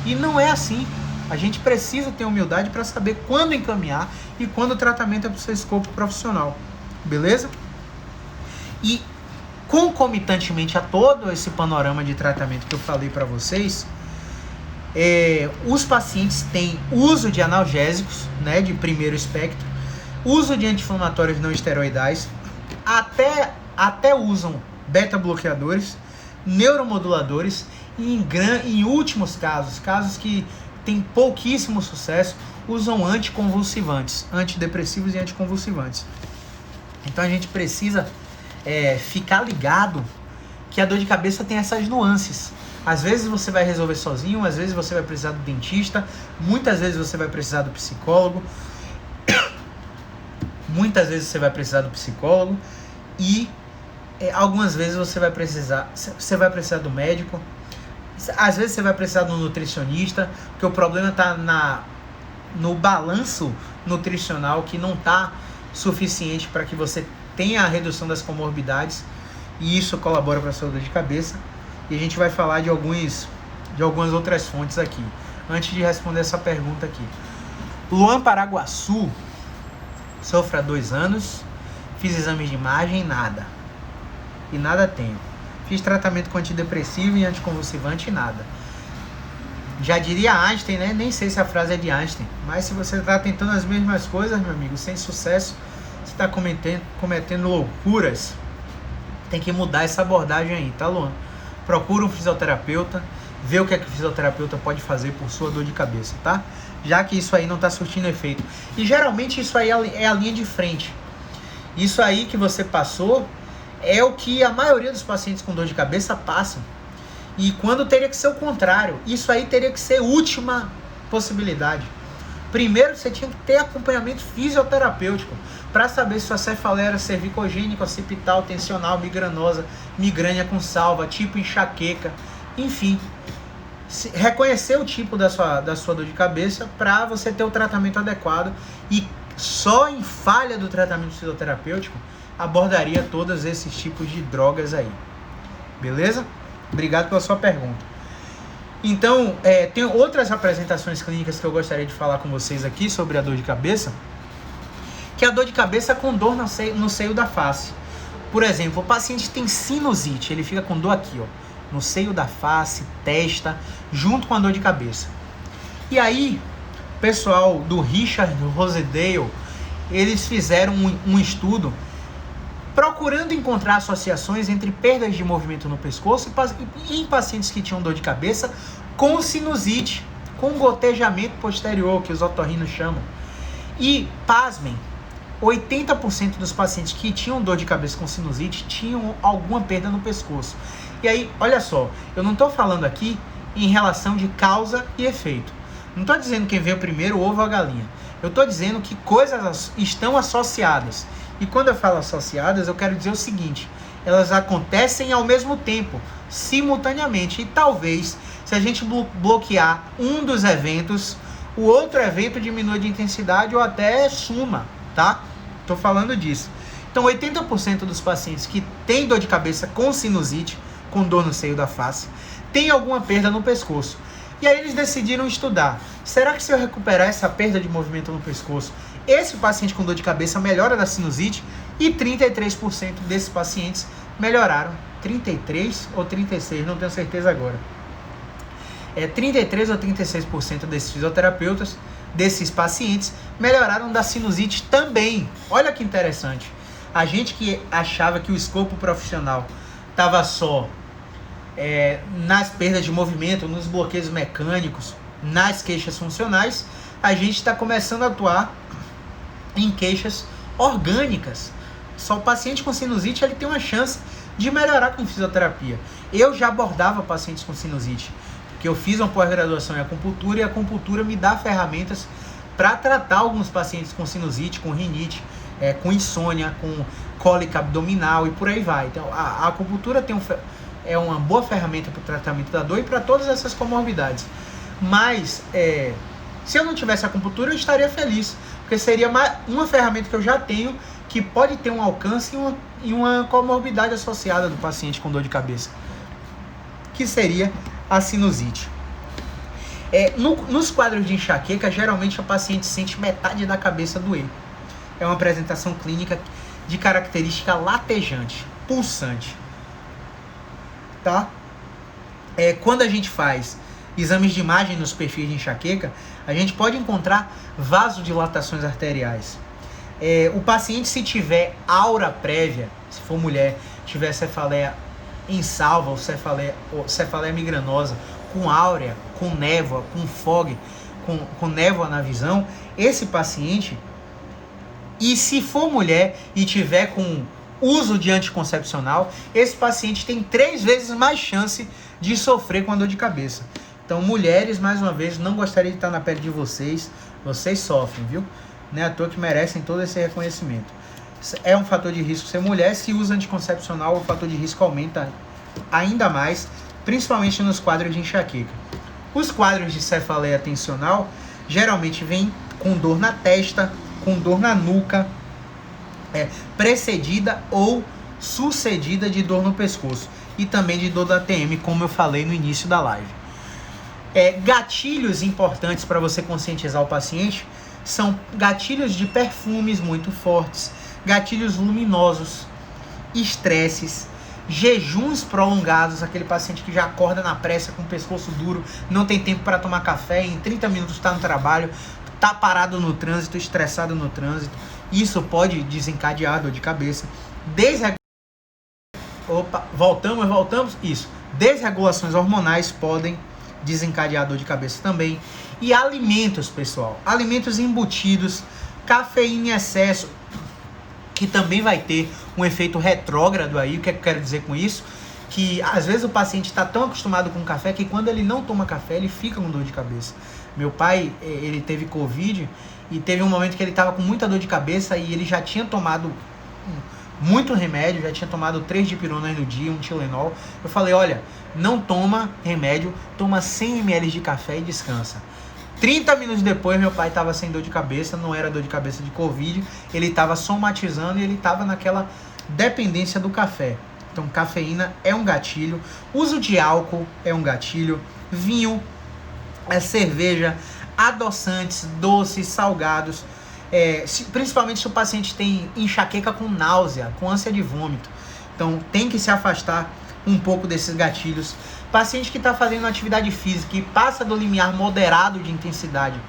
E não é assim. A gente precisa ter humildade para saber quando encaminhar e quando o tratamento é para o seu escopo profissional. Beleza? E concomitantemente a todo esse panorama de tratamento que eu falei para vocês, os pacientes têm uso de analgésicos, né, de primeiro espectro, uso de anti-inflamatórios não esteroidais, até usam beta-bloqueadores, neuromoduladores e em últimos casos que têm pouquíssimo sucesso, usam anticonvulsivantes, antidepressivos e anticonvulsivantes. Então a gente precisa ficar ligado que a dor de cabeça tem essas nuances. Às vezes você vai resolver sozinho, às vezes você vai precisar do dentista, muitas vezes você vai precisar do psicólogo, e algumas vezes você vai precisar do médico, às vezes você vai precisar do nutricionista, porque o problema está no balanço nutricional que não está suficiente para que você tenha a redução das comorbidades, e isso colabora para a sua dor de cabeça. E a gente vai falar de algumas outras fontes aqui, antes de responder essa pergunta aqui. Luan Paraguaçu, sofro há 2 anos, fiz exames de imagem, nada. E nada tenho. Fiz tratamento com antidepressivo e anticonvulsivante, nada. Já diria Einstein, né? Nem sei se a frase é de Einstein, mas se você está tentando as mesmas coisas, meu amigo, sem sucesso, você está cometendo loucuras. Tem que mudar essa abordagem aí, tá, Luan? Procura um fisioterapeuta, vê o que é que o fisioterapeuta pode fazer por sua dor de cabeça, tá? Já que isso aí não está surtindo efeito. E geralmente isso aí é a linha de frente. Isso aí que você passou é o que a maioria dos pacientes com dor de cabeça passam. E quando teria que ser o contrário, isso aí teria que ser última possibilidade. Primeiro você tinha que ter acompanhamento fisioterapêutico para saber se sua cefaleia era cervicogênica, occipital, tensional, migranosa, migrânia com salva, tipo enxaqueca, enfim. Reconhecer o tipo da sua dor de cabeça para você ter o tratamento adequado, e só em falha do tratamento fisioterapêutico abordaria todos esses tipos de drogas aí. Beleza? Obrigado pela sua pergunta. Então, tem outras apresentações clínicas que eu gostaria de falar com vocês aqui sobre a dor de cabeça, que é a dor de cabeça com dor no seio da face. Por exemplo, o paciente tem sinusite, ele fica com dor aqui, ó, no seio da face, testa, junto com a dor de cabeça. E aí, o pessoal do Richard Rosedale, eles fizeram um estudo procurando encontrar associações entre perdas de movimento no pescoço e em pacientes que tinham dor de cabeça com sinusite, com gotejamento posterior, que os otorrinos chamam. E, pasmem, 80% dos pacientes que tinham dor de cabeça com sinusite tinham alguma perda no pescoço. E aí, olha só, eu não estou falando aqui em relação de causa e efeito. Não estou dizendo quem veio primeiro, o ovo ou a galinha. Eu estou dizendo que coisas estão associadas. E quando eu falo associadas, eu quero dizer o seguinte: elas acontecem ao mesmo tempo, simultaneamente. E talvez, se a gente bloquear um dos eventos, o outro evento diminua de intensidade ou até suma, tá? Estou falando disso. Então, 80% dos pacientes que têm dor de cabeça com sinusite, com dor no seio da face, tem alguma perda no pescoço. E aí eles decidiram estudar: será que se eu recuperar essa perda de movimento no pescoço, esse paciente com dor de cabeça melhora da sinusite? E 33% desses pacientes melhoraram. 33 ou 36, não tenho certeza agora. 33 ou 36% desses fisioterapeutas, desses pacientes, melhoraram da sinusite também. Olha que interessante. A gente que achava que o escopo profissional estava só nas perdas de movimento, nos bloqueios mecânicos, nas queixas funcionais, a gente está começando a atuar em queixas orgânicas. Só o paciente com sinusite ele tem uma chance de melhorar com fisioterapia. Eu já abordava pacientes com sinusite, porque eu fiz uma pós-graduação em acupuntura, e a acupuntura me dá ferramentas para tratar alguns pacientes com sinusite, com rinite, com insônia, com cólica abdominal e por aí vai. Então a acupuntura é uma boa ferramenta para o tratamento da dor e para todas essas comorbidades. Mas se eu não tivesse acupuntura, eu estaria feliz, porque seria uma ferramenta que eu já tenho, que pode ter um alcance e uma comorbidade associada do paciente com dor de cabeça, que seria a sinusite. Nos quadros de enxaqueca, geralmente o paciente sente metade da cabeça doer. É uma apresentação clínica de característica latejante, pulsante. Tá? Quando a gente faz exames de imagem nos perfis de enxaqueca, a gente pode encontrar vasodilatações arteriais. O paciente, se tiver aura prévia, se for mulher, tiver cefaleia em salva ou cefaleia migranosa, com áurea, com névoa, com fog, com névoa na visão, esse paciente E se for mulher e tiver com uso de anticoncepcional, esse paciente tem 3 vezes mais chance de sofrer com a dor de cabeça. Então, mulheres, mais uma vez, não gostaria de estar na pele de vocês. Vocês sofrem, viu? Não é à toa que merecem todo esse reconhecimento. É um fator de risco ser mulher. Se usa anticoncepcional, o fator de risco aumenta ainda mais, principalmente nos quadros de enxaqueca. Os quadros de cefaleia tensional geralmente vêm com dor na testa, com dor na nuca, precedida ou sucedida de dor no pescoço e também de dor da TM, como eu falei no início da live. Gatilhos importantes para você conscientizar o paciente são gatilhos de perfumes muito fortes, gatilhos luminosos, estresses, jejuns prolongados, aquele paciente que já acorda na pressa com o pescoço duro, não tem tempo para tomar café, em 30 minutos está no trabalho, está parado no trânsito, estressado no trânsito. Isso pode desencadear dor de cabeça. Voltamos. Isso. Desregulações hormonais podem desencadear dor de cabeça também. E alimentos, pessoal. Alimentos embutidos, cafeína em excesso, que também vai ter um efeito retrógrado aí. O que é que eu quero dizer com isso? Que às vezes o paciente está tão acostumado com café que quando ele não toma café, ele fica com dor de cabeça. Meu pai, ele teve Covid e teve um momento que ele estava com muita dor de cabeça e ele já tinha tomado muito remédio, já tinha tomado 3 dipironas no dia, um Tilenol. Eu falei, olha, não toma remédio, toma 100 ml de café e descansa. 30 minutos depois, meu pai estava sem dor de cabeça, não era dor de cabeça de Covid, ele estava somatizando e ele estava naquela dependência do café. Então, cafeína é um gatilho, uso de álcool é um gatilho, vinho, cerveja, adoçantes, doces, salgados, principalmente se o paciente tem enxaqueca com náusea, com ânsia de vômito. Então, tem que se afastar um pouco desses gatilhos. Paciente que está fazendo atividade física e passa do limiar moderado de intensidade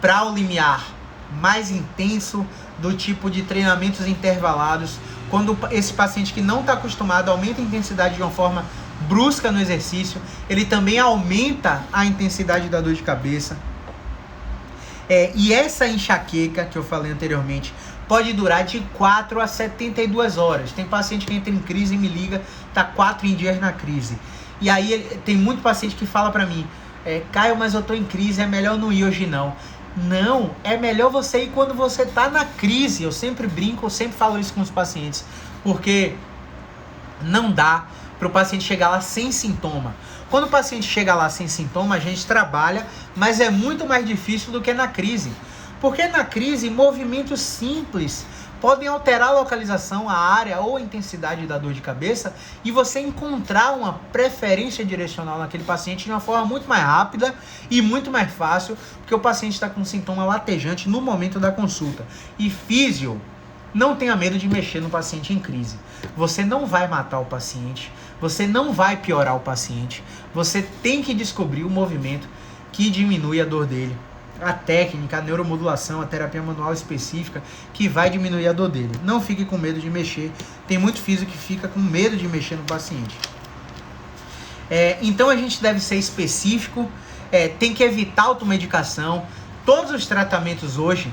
para o limiar mais intenso, do tipo de treinamentos intervalados, quando esse paciente que não está acostumado aumenta a intensidade de uma forma brusca no exercício, ele também aumenta a intensidade da dor de cabeça. E essa enxaqueca que eu falei anteriormente pode durar de 4 a 72 horas. Tem paciente que entra em crise e me liga, está 4 dias na crise. E aí tem muito paciente que fala para mim, Caio, mas eu tô em crise, é melhor não ir hoje não. Não, é melhor você ir quando você tá na crise. Eu sempre brinco, eu sempre falo isso com os pacientes, porque não dá para o paciente chegar lá sem sintoma. Quando o paciente chega lá sem sintoma, a gente trabalha, mas é muito mais difícil do que na crise. Porque na crise, movimentos simples podem alterar a localização, a área ou a intensidade da dor de cabeça e você encontrar uma preferência direcional naquele paciente de uma forma muito mais rápida e muito mais fácil, porque o paciente está com sintoma latejante no momento da consulta. E físio, não tenha medo de mexer no paciente em crise. Você não vai matar o paciente, você não vai piorar o paciente, você tem que descobrir o movimento que diminui a dor dele. A técnica, a neuromodulação, a terapia manual específica que vai diminuir a dor dele. Não fique com medo de mexer. Tem muito físico que fica com medo de mexer no paciente. Então a gente deve ser específico, tem que evitar automedicação. Todos os tratamentos hoje,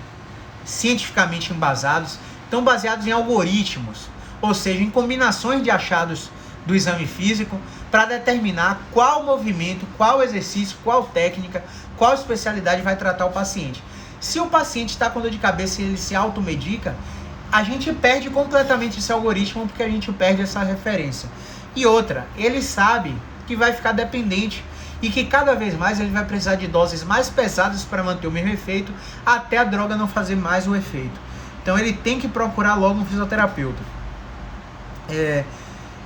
cientificamente embasados, estão baseados em algoritmos, ou seja, em combinações de achados do exame físico para determinar qual movimento, qual exercício, qual técnica, qual especialidade vai tratar o paciente. Se o paciente está com dor de cabeça e ele se automedica, a gente perde completamente esse algoritmo porque a gente perde essa referência. E outra, ele sabe que vai ficar dependente e que cada vez mais ele vai precisar de doses mais pesadas para manter o mesmo efeito até a droga não fazer mais o efeito. Então ele tem que procurar logo um fisioterapeuta.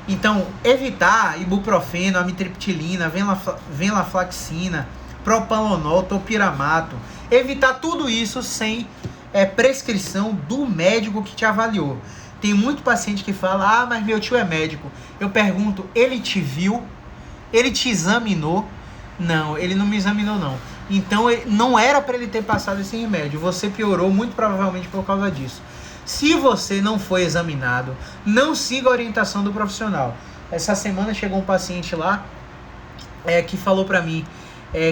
Então, evitar ibuprofeno, amitriptilina, venlafaxina, propanolol, topiramato. Evitar tudo isso sem prescrição do médico que te avaliou. Tem muito paciente que fala, mas meu tio é médico. Eu pergunto, ele te viu? Ele te examinou? Não, ele não me examinou não. Então, não era para ele ter passado esse remédio. Você piorou muito provavelmente por causa disso. Se você não foi examinado, não siga a orientação do profissional. Essa semana chegou um paciente lá que falou para mim,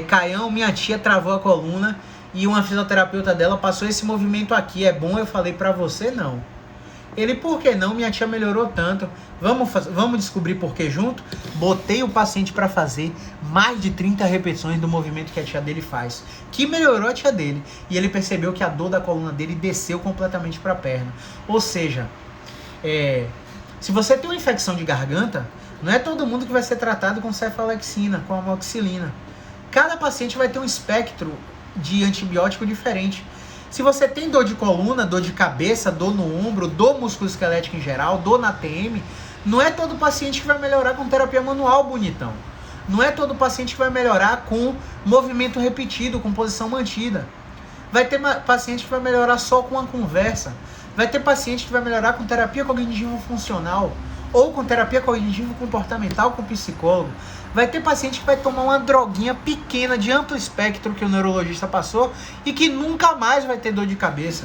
Caião, minha tia travou a coluna e uma fisioterapeuta dela passou esse movimento aqui, é bom? Eu falei, pra você não. Ele, por que não? Minha tia melhorou tanto. Vamos descobrir por que junto? Botei o paciente para fazer mais de 30 repetições do movimento que a tia dele faz, que melhorou a tia dele. E ele percebeu que a dor da coluna dele desceu completamente para a perna. Ou seja, se você tem uma infecção de garganta, não é todo mundo que vai ser tratado com cefalexina, com amoxicilina. Cada paciente vai ter um espectro de antibiótico diferente. Se você tem dor de coluna, dor de cabeça, dor no ombro, dor musculoesquelética em geral, dor na TM, não é todo paciente que vai melhorar com terapia manual, bonitão. Não é todo paciente que vai melhorar com movimento repetido, com posição mantida. Vai ter paciente que vai melhorar só com uma conversa. Vai ter paciente que vai melhorar com terapia cognitivo-funcional ou com terapia cognitivo-comportamental com psicólogo. Vai ter paciente que vai tomar uma droguinha pequena de amplo espectro que o neurologista passou e que nunca mais vai ter dor de cabeça.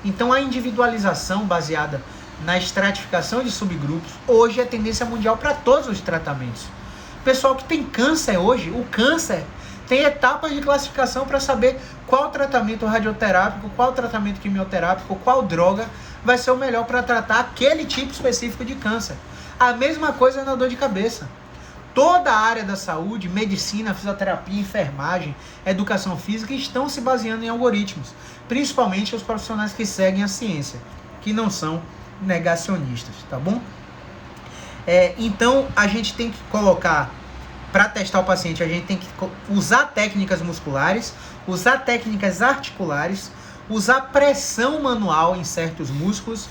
Então a individualização baseada na estratificação de subgrupos hoje é tendência mundial para todos os tratamentos. Pessoal que tem câncer hoje, o câncer tem etapas de classificação para saber qual tratamento radioterápico, qual tratamento quimioterápico, qual droga vai ser o melhor para tratar aquele tipo específico de câncer. A mesma coisa na dor de cabeça. Toda a área da saúde, medicina, fisioterapia, enfermagem, educação física estão se baseando em algoritmos, principalmente os profissionais que seguem a ciência, que não são negacionistas, tá bom? Então a gente tem que colocar, para testar o paciente, a gente tem que usar técnicas musculares, usar técnicas articulares, usar pressão manual em certos músculos,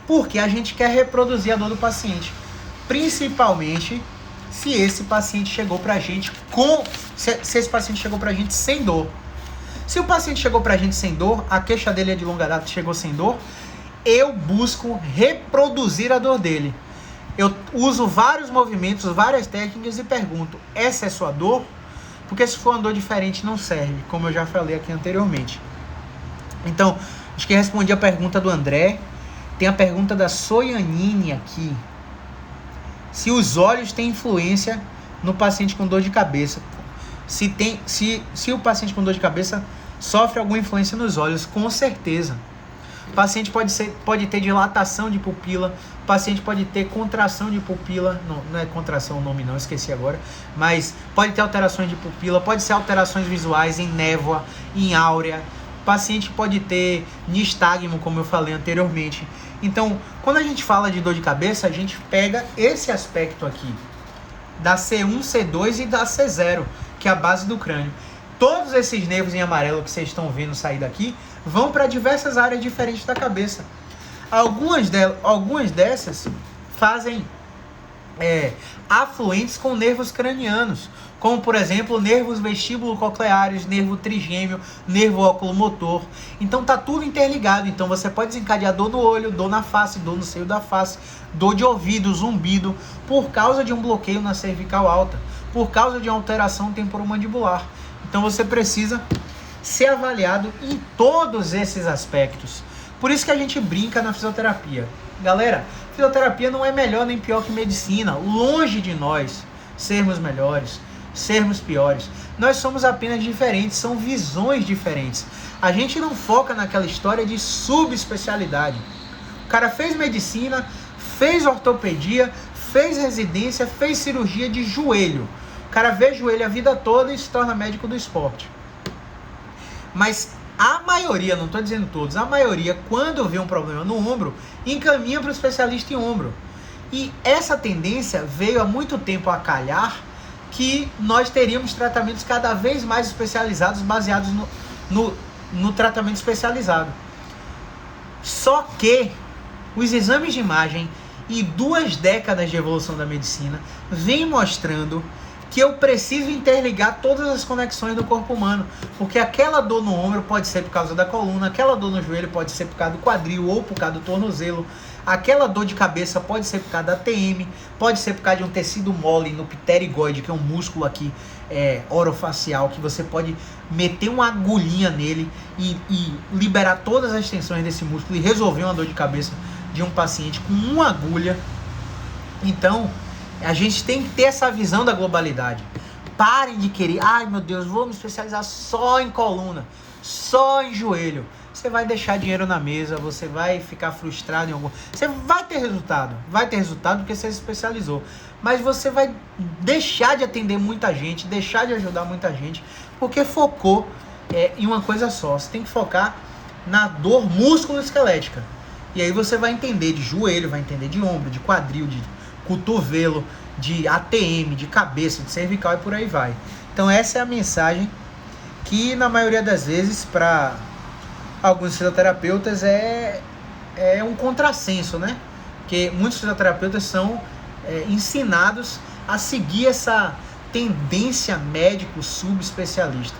porque a gente quer reproduzir a dor do paciente, principalmente se esse paciente chegou pra gente se esse paciente chegou pra gente sem dor. Se o paciente chegou pra gente sem dor, a queixa dele é de longa data, chegou sem dor, eu busco reproduzir a dor dele. Eu uso vários movimentos, várias técnicas e pergunto, essa é sua dor? Porque se for uma dor diferente não serve, como eu já falei aqui anteriormente. Então, acho que respondi a pergunta do André. Tem a pergunta da Soianine aqui. Se os olhos têm influência no paciente com dor de cabeça. Se o paciente com dor de cabeça sofre alguma influência nos olhos, com certeza. O paciente pode ter dilatação de pupila, o paciente pode ter contração de pupila, não é contração o nome não, esqueci agora, mas pode ter alterações de pupila, pode ser alterações visuais em névoa, em áurea, o paciente pode ter nistagmo, como eu falei anteriormente. Então, quando a gente fala de dor de cabeça, a gente pega esse aspecto aqui, da C1, C2 e da C0, que é a base do crânio. Todos esses nervos em amarelo que vocês estão vendo sair daqui, vão para diversas áreas diferentes da cabeça. Algumas dessas fazem afluentes com nervos cranianos, como por exemplo nervos vestíbulo-cocleares, nervo trigêmeo, nervo oculomotor. Então tá tudo interligado. Então você pode desencadear dor no olho, dor na face, dor no seio da face, dor de ouvido, zumbido, por causa de um bloqueio na cervical alta, por causa de uma alteração temporomandibular. Então você precisa ser avaliado em todos esses aspectos. Por isso que a gente brinca na fisioterapia. Galera, fisioterapia não é melhor nem pior que medicina. Longe de nós sermos melhores, sermos piores. Nós somos apenas diferentes, são visões diferentes. A gente não foca naquela história de subespecialidade. O cara fez medicina, fez ortopedia, fez residência, fez cirurgia de joelho. O cara vê joelho a vida toda e se torna médico do esporte. Mas a maioria, não estou dizendo todos, a maioria, quando vê um problema no ombro, encaminha para o especialista em ombro. E essa tendência veio há muito tempo a calhar que nós teríamos tratamentos cada vez mais especializados, baseados no tratamento especializado. Só que os exames de imagem e 2 décadas de evolução da medicina vêm mostrando que eu preciso interligar todas as conexões do corpo humano, porque aquela dor no ombro pode ser por causa da coluna, aquela dor no joelho pode ser por causa do quadril ou por causa do tornozelo, aquela dor de cabeça pode ser por causa da TM, pode ser por causa de um tecido mole no pterigoide, que é um músculo aqui orofacial, que você pode meter uma agulhinha nele e liberar todas as tensões desse músculo e resolver uma dor de cabeça de um paciente com uma agulha. Então, a gente tem que ter essa visão da globalidade. Parem de querer, ai meu Deus, vou me especializar só em coluna, só em joelho, você vai deixar dinheiro na mesa, você vai ficar frustrado em algum... Você vai ter resultado porque você se especializou. Mas você vai deixar de atender muita gente, deixar de ajudar muita gente, porque focou em uma coisa só. Você tem que focar na dor músculo-esquelética. E aí você vai entender de joelho, vai entender de ombro, de quadril, de cotovelo, de ATM, de cabeça, de cervical e por aí vai. Então essa é a mensagem que na maioria das vezes para alguns fisioterapeutas é um contrassenso, né? Porque muitos fisioterapeutas são ensinados a seguir essa tendência médico subespecialista.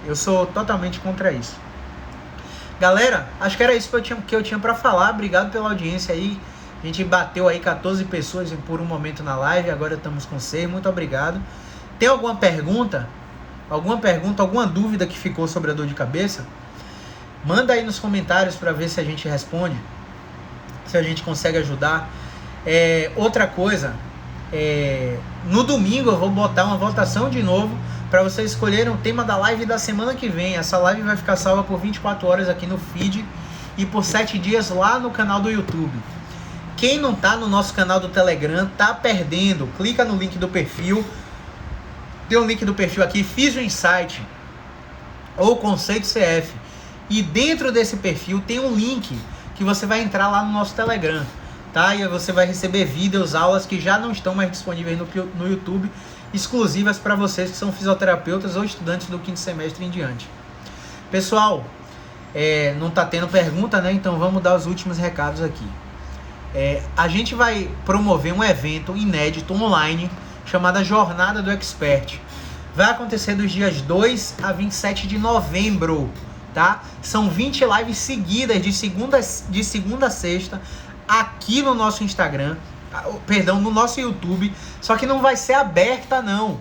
Eu sou totalmente contra isso. Galera, acho que era isso que eu tinha para falar. Obrigado pela audiência aí. A gente bateu aí 14 pessoas por um momento na live, agora estamos com 6. Muito obrigado. Tem alguma pergunta? Alguma dúvida que ficou sobre a dor de cabeça? Manda aí nos comentários para ver se a gente responde, se a gente consegue ajudar. Outra coisa, no domingo eu vou botar uma votação de novo para vocês escolherem o tema da live da semana que vem. Essa live vai ficar salva por 24 horas aqui no feed e por 7 dias lá no canal do YouTube. Quem não tá no nosso canal do Telegram tá perdendo. Clica no link do perfil. Tem um link do perfil aqui, Physio Insight ou Conceito CF. E dentro desse perfil tem um link que você vai entrar lá no nosso Telegram, tá? E você vai receber vídeos, aulas que já não estão mais disponíveis no YouTube, exclusivas para vocês que são fisioterapeutas ou estudantes do 5º semestre em diante. Pessoal, não tá tendo pergunta, né? Então vamos dar os últimos recados aqui. A gente vai promover um evento inédito online chamado Jornada do Expert. Vai acontecer dos dias 2 a 27 de novembro, tá? São 20 lives seguidas de segunda a sexta aqui no nosso Instagram, no nosso YouTube, só que não vai ser aberta não.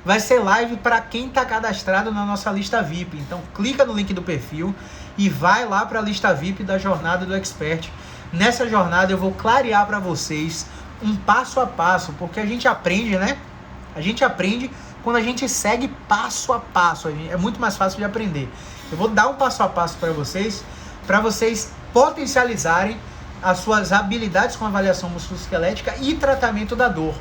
Vai ser live para quem está cadastrado na nossa lista VIP. Então clica no link do perfil e vai lá para a lista VIP da Jornada do Expert. Nessa jornada eu vou clarear para vocês um passo a passo, porque a gente aprende, né? A gente aprende quando a gente segue passo a passo. É muito mais fácil de aprender. Eu vou dar um passo a passo para vocês potencializarem as suas habilidades com avaliação musculoesquelética e tratamento da dor.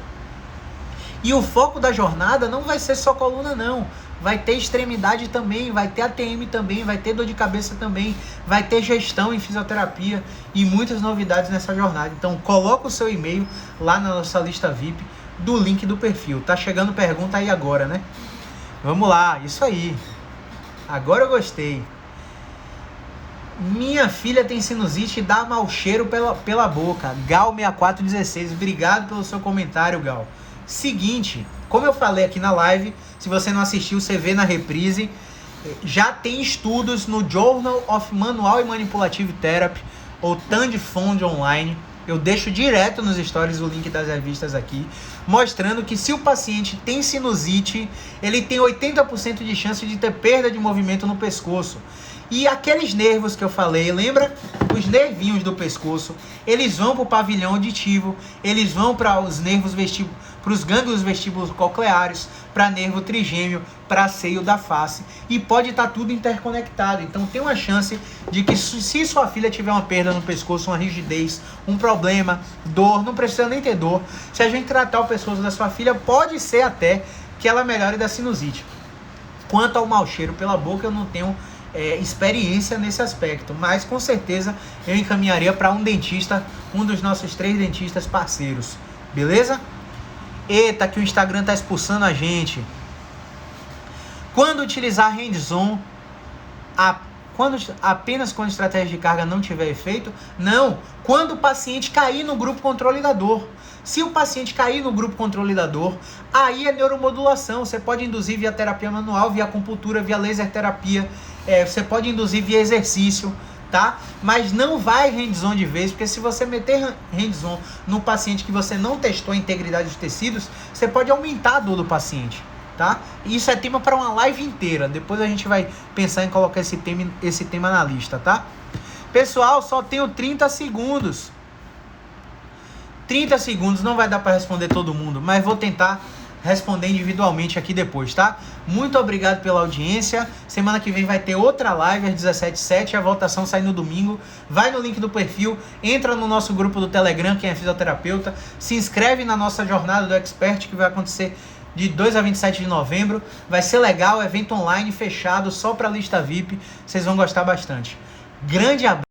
E o foco da jornada não vai ser só coluna não, vai ter extremidade também, vai ter ATM também, vai ter dor de cabeça também, vai ter gestão em fisioterapia e muitas novidades nessa jornada. Então coloca o seu e-mail lá na nossa lista VIP do link do perfil. Tá chegando pergunta aí agora, né? Vamos lá, isso aí. Agora eu gostei. Minha filha tem sinusite e dá mau cheiro pela boca. Gal6416. Obrigado pelo seu comentário, Gal. Seguinte, como eu falei aqui na live, se você não assistiu, você vê na reprise. Já tem estudos no Journal of Manual and Manipulative Therapy, ou TANDFOND Online. Eu deixo direto nos stories o link das revistas aqui, mostrando que se o paciente tem sinusite, ele tem 80% de chance de ter perda de movimento no pescoço. E aqueles nervos que eu falei, lembra? Os nervinhos do pescoço, eles vão para o pavilhão auditivo, eles vão para os nervos para os gânglios vestíbulos cocleares, para nervo trigêmeo, para seio da face, e pode estar tudo interconectado. Então tem uma chance de que se sua filha tiver uma perda no pescoço, uma rigidez, um problema, dor, não precisa nem ter dor, se a gente tratar o pescoço da sua filha, pode ser até que ela melhore da sinusite. Quanto ao mau cheiro pela boca, eu não tenho experiência nesse aspecto, mas com certeza eu encaminharia para um dentista, um dos nossos 3 dentistas parceiros, beleza? Eita, que o Instagram tá expulsando a gente. Quando utilizar hands-on, apenas quando a estratégia de carga não tiver efeito? Não, quando o paciente cair no grupo controle da dor. Se o paciente cair no grupo controle da dor, aí é neuromodulação. Você pode induzir via terapia manual, via acupuntura, via laser terapia. Você pode induzir via exercício, tá? Mas não vai hands-on de vez, porque se você meter hands-on no paciente que você não testou a integridade dos tecidos, você pode aumentar a dor do paciente, tá? Isso é tema para uma live inteira. Depois a gente vai pensar em colocar esse tema na lista, tá? Pessoal, só tenho 30 segundos. 30 segundos, não vai dar para responder todo mundo, mas vou tentar responder individualmente aqui depois, tá? Muito obrigado pela audiência. Semana que vem vai ter outra live às 17h07, a votação sai no domingo. Vai no link do perfil, entra no nosso grupo do Telegram, quem é fisioterapeuta, se inscreve na nossa jornada do Expert, que vai acontecer de 2 a 27 de novembro. Vai ser legal, evento online fechado só para lista VIP. Vocês vão gostar bastante. Grande abraço.